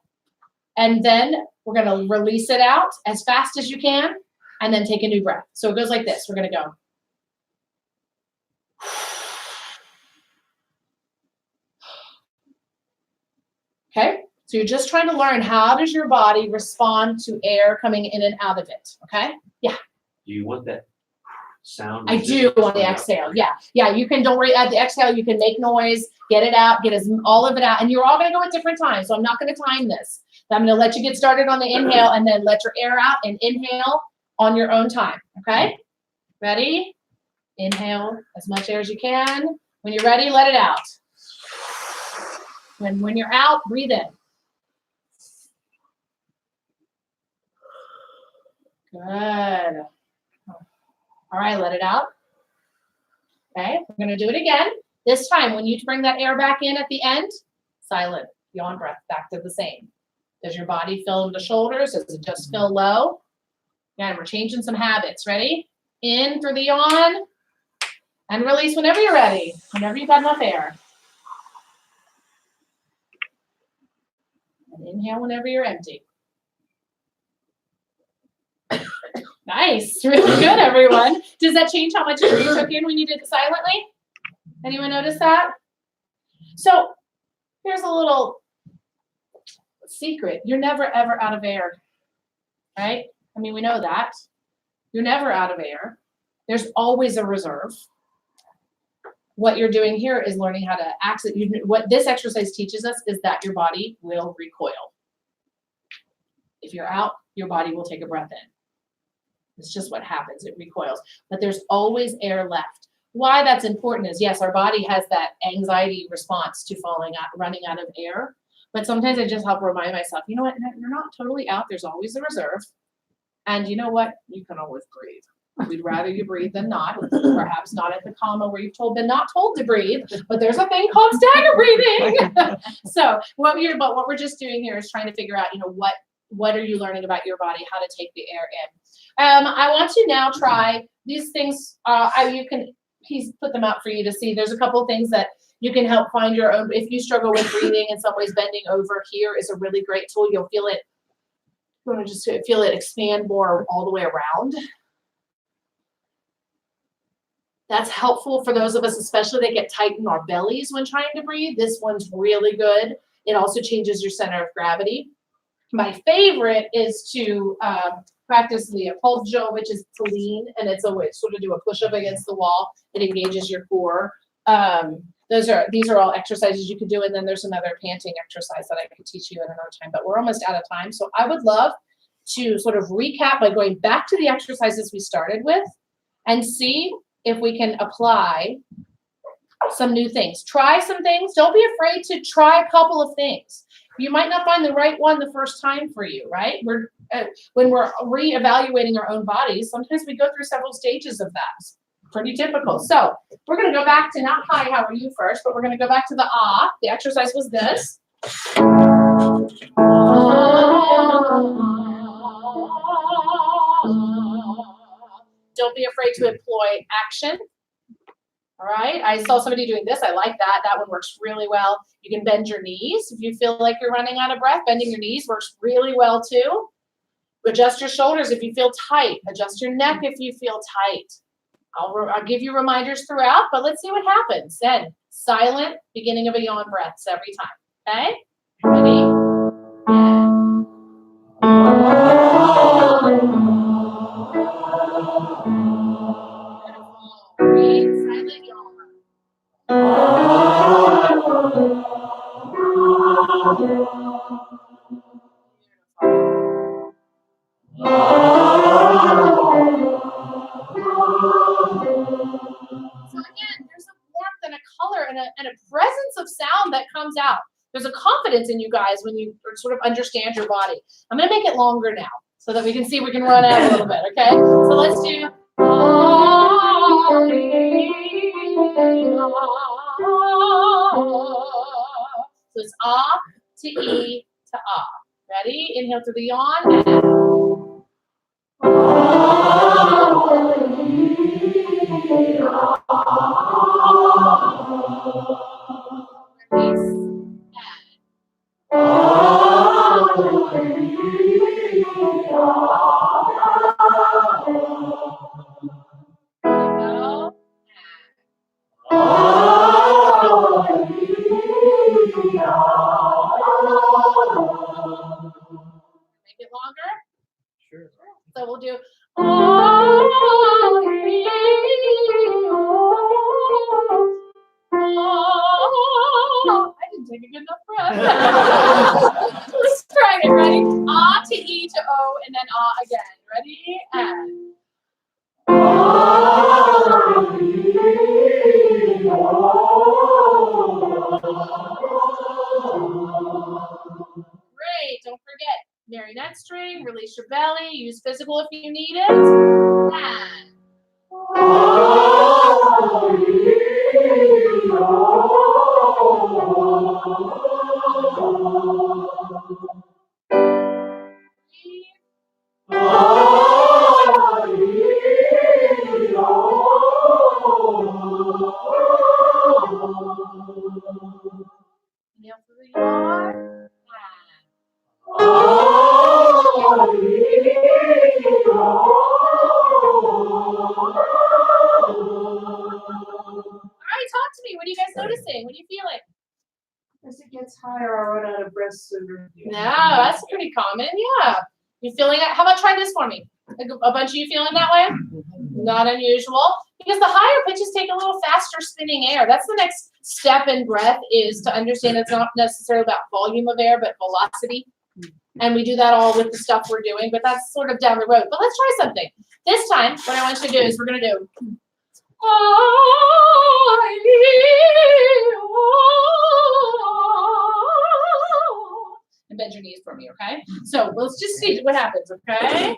[SPEAKER 6] And then we're gonna release it out as fast as you can, and then take a new breath. So it goes like this. We're gonna go. Okay, so you're just trying to learn how does your body respond to air coming in and out of it, okay? Yeah.
[SPEAKER 9] Do you want that sound?
[SPEAKER 6] I do on the exhale, yeah. Yeah, you can, don't worry, at the exhale, you can make noise, get it out, get all of it out, and you're all gonna go at different times, so I'm not gonna time this. I'm gonna let you get started on the inhale and then let your air out and inhale on your own time, okay? Ready? Inhale as much air as you can. When you're ready, let it out. When you're out, breathe in. Good. All right, let it out. Okay, we're gonna do it again. This time, when you bring that air back in at the end, silent, yawn breath, back to the same. Does your body fill in the shoulders? Does it just feel low? Again, we're changing some habits. Ready? In through the yawn, and release whenever you're ready, whenever you've got enough air. And inhale whenever you're empty. Nice, really good, everyone. Does that change how much air you took in when you did it silently? Anyone notice that? So here's a little secret. You're never, ever out of air, right? I mean, we know that. You're never out of air. There's always a reserve. What you're doing here is learning how to access. What this exercise teaches us is that your body will recoil. If you're out, your body will take a breath in. It's just what happens. It recoils. But there's always air left. Why that's important is, yes, our body has that anxiety response to running out of air. But sometimes I just help remind myself, you know what, you're not totally out. There's always a reserve. And you know what? You can always breathe. We'd rather you breathe than not. Perhaps not at the comma where you've been not told to breathe, but there's a thing called stagger breathing. So what we're just doing here is trying to figure out, what are you learning about your body, how to take the air in. I want to now try these things. He's put them out for you to see. There's a couple of things that you can help find your own. If you struggle with breathing in some ways, bending over here is a really great tool. You'll feel it. You want to just feel it expand more all the way around. That's helpful for those of us, especially that get tight in our bellies when trying to breathe. This one's really good. It also changes your center of gravity. My favorite is to practice the appulgio, which is to lean, and it's a way to sort of do a push-up against the wall. It engages your core. These are all exercises you could do, and then there's another panting exercise that I could teach you in another time, but we're almost out of time. So I would love to sort of recap by going back to the exercises we started with and see if we can apply some new things. Try some things. Don't be afraid to try a couple of things. You might not find the right one the first time for you, right? When we're reevaluating our own bodies, sometimes we go through several stages of that. Pretty typical. So we're going to go back to not hi, how are you first, but we're going to go back to the ah. The exercise was this. Don't be afraid to employ action. All right, I saw somebody doing this. I like that. That one works really well. You can bend your knees. If you feel like you're running out of breath, bending your knees works really well too. Adjust your shoulders if you feel tight. Adjust your neck if you feel tight. I'll give you reminders throughout, but let's see what happens. Then silent beginning of a yawn breaths every time. Okay? Ready? Breathe, silent yawn. So again, there's a warmth and a color and a presence of sound that comes out. There's a confidence in you guys when you sort of understand your body. I'm going to make it longer now so that we can see we can run out a little bit, okay? So let's do. So it's ah to e to ah. Ready? Inhale through the yawn. Release. So we'll do. I didn't take a good enough breath. Let's try it. Ready? Ah to E to O and then ah again. Ready? And. Great. Don't forget, marionette string, release your belly, use physical if you need it. And. Inhale through the yawn. Alright, talk to me. What are you guys noticing? What are you feeling?
[SPEAKER 5] As it gets higher, I run out of breath sooner.
[SPEAKER 6] Yeah, that's pretty common. Yeah. You feeling it? How about try this for me? A bunch of you feeling that way? Not unusual. Because the higher pitches take a little faster spinning air. That's the next step in breath, is to understand it's not necessarily about volume of air, but velocity. And we do that all with the stuff we're doing, but that's sort of down the road. But let's try something. This time, what I want you to do is we're going to do. And bend your knees for me, okay? So let's just see what happens, okay?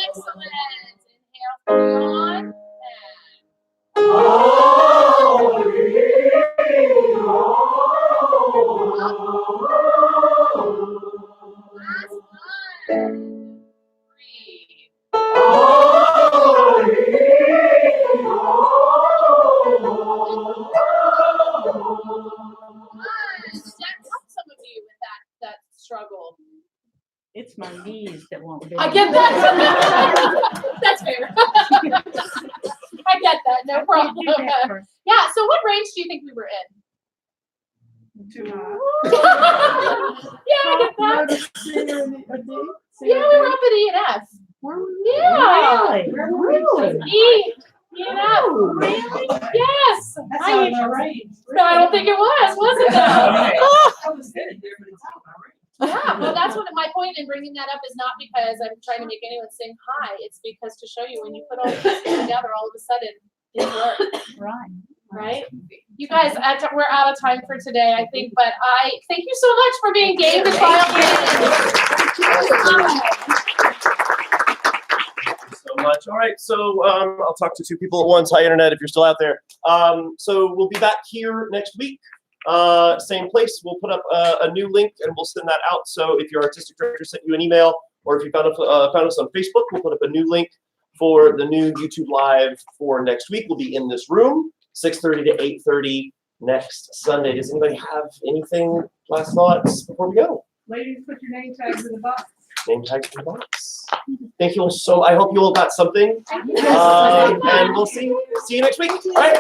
[SPEAKER 6] Excellent. Inhale through yawn. Last one. Breathe. Some of you with that struggle.
[SPEAKER 2] It's my knees that won't do
[SPEAKER 6] I get that. That's fair. I get that. No problem. Yeah. So what range do you think we were in?
[SPEAKER 3] Too high.
[SPEAKER 6] Yeah, I get that. Yeah, we were up at E and F. Yeah.
[SPEAKER 2] Really?
[SPEAKER 6] E and F.
[SPEAKER 2] Really?
[SPEAKER 6] Yes.
[SPEAKER 5] That's out of my range.
[SPEAKER 6] No, I don't think it was it?
[SPEAKER 5] I was sitting there, but it's out of my range.
[SPEAKER 6] Yeah, well, that's what my point in bringing that up is not because I'm trying to make anyone sing high. It's because to show you when you put all these things together, all of a sudden it works. Right? You guys, we're out of time for today, I think, but I thank you so much for being game to trial.
[SPEAKER 1] So much. All right, so I'll talk to two people at once. Hi, Internet, if you're still out there. So we'll be back here next week. Same place. We'll put up a new link and we'll send that out. So if your artistic director sent you an email, or if you found us on Facebook, we'll put up a new link for the new YouTube Live for next week. We'll be in this room, 6:30 to 8:30 next Sunday. Does anybody have anything, last thoughts before we go?
[SPEAKER 5] Ladies, put your name tags in the box.
[SPEAKER 1] Name tags in the box. Thank you all so. I hope you all got something. And we'll see you next week. All right.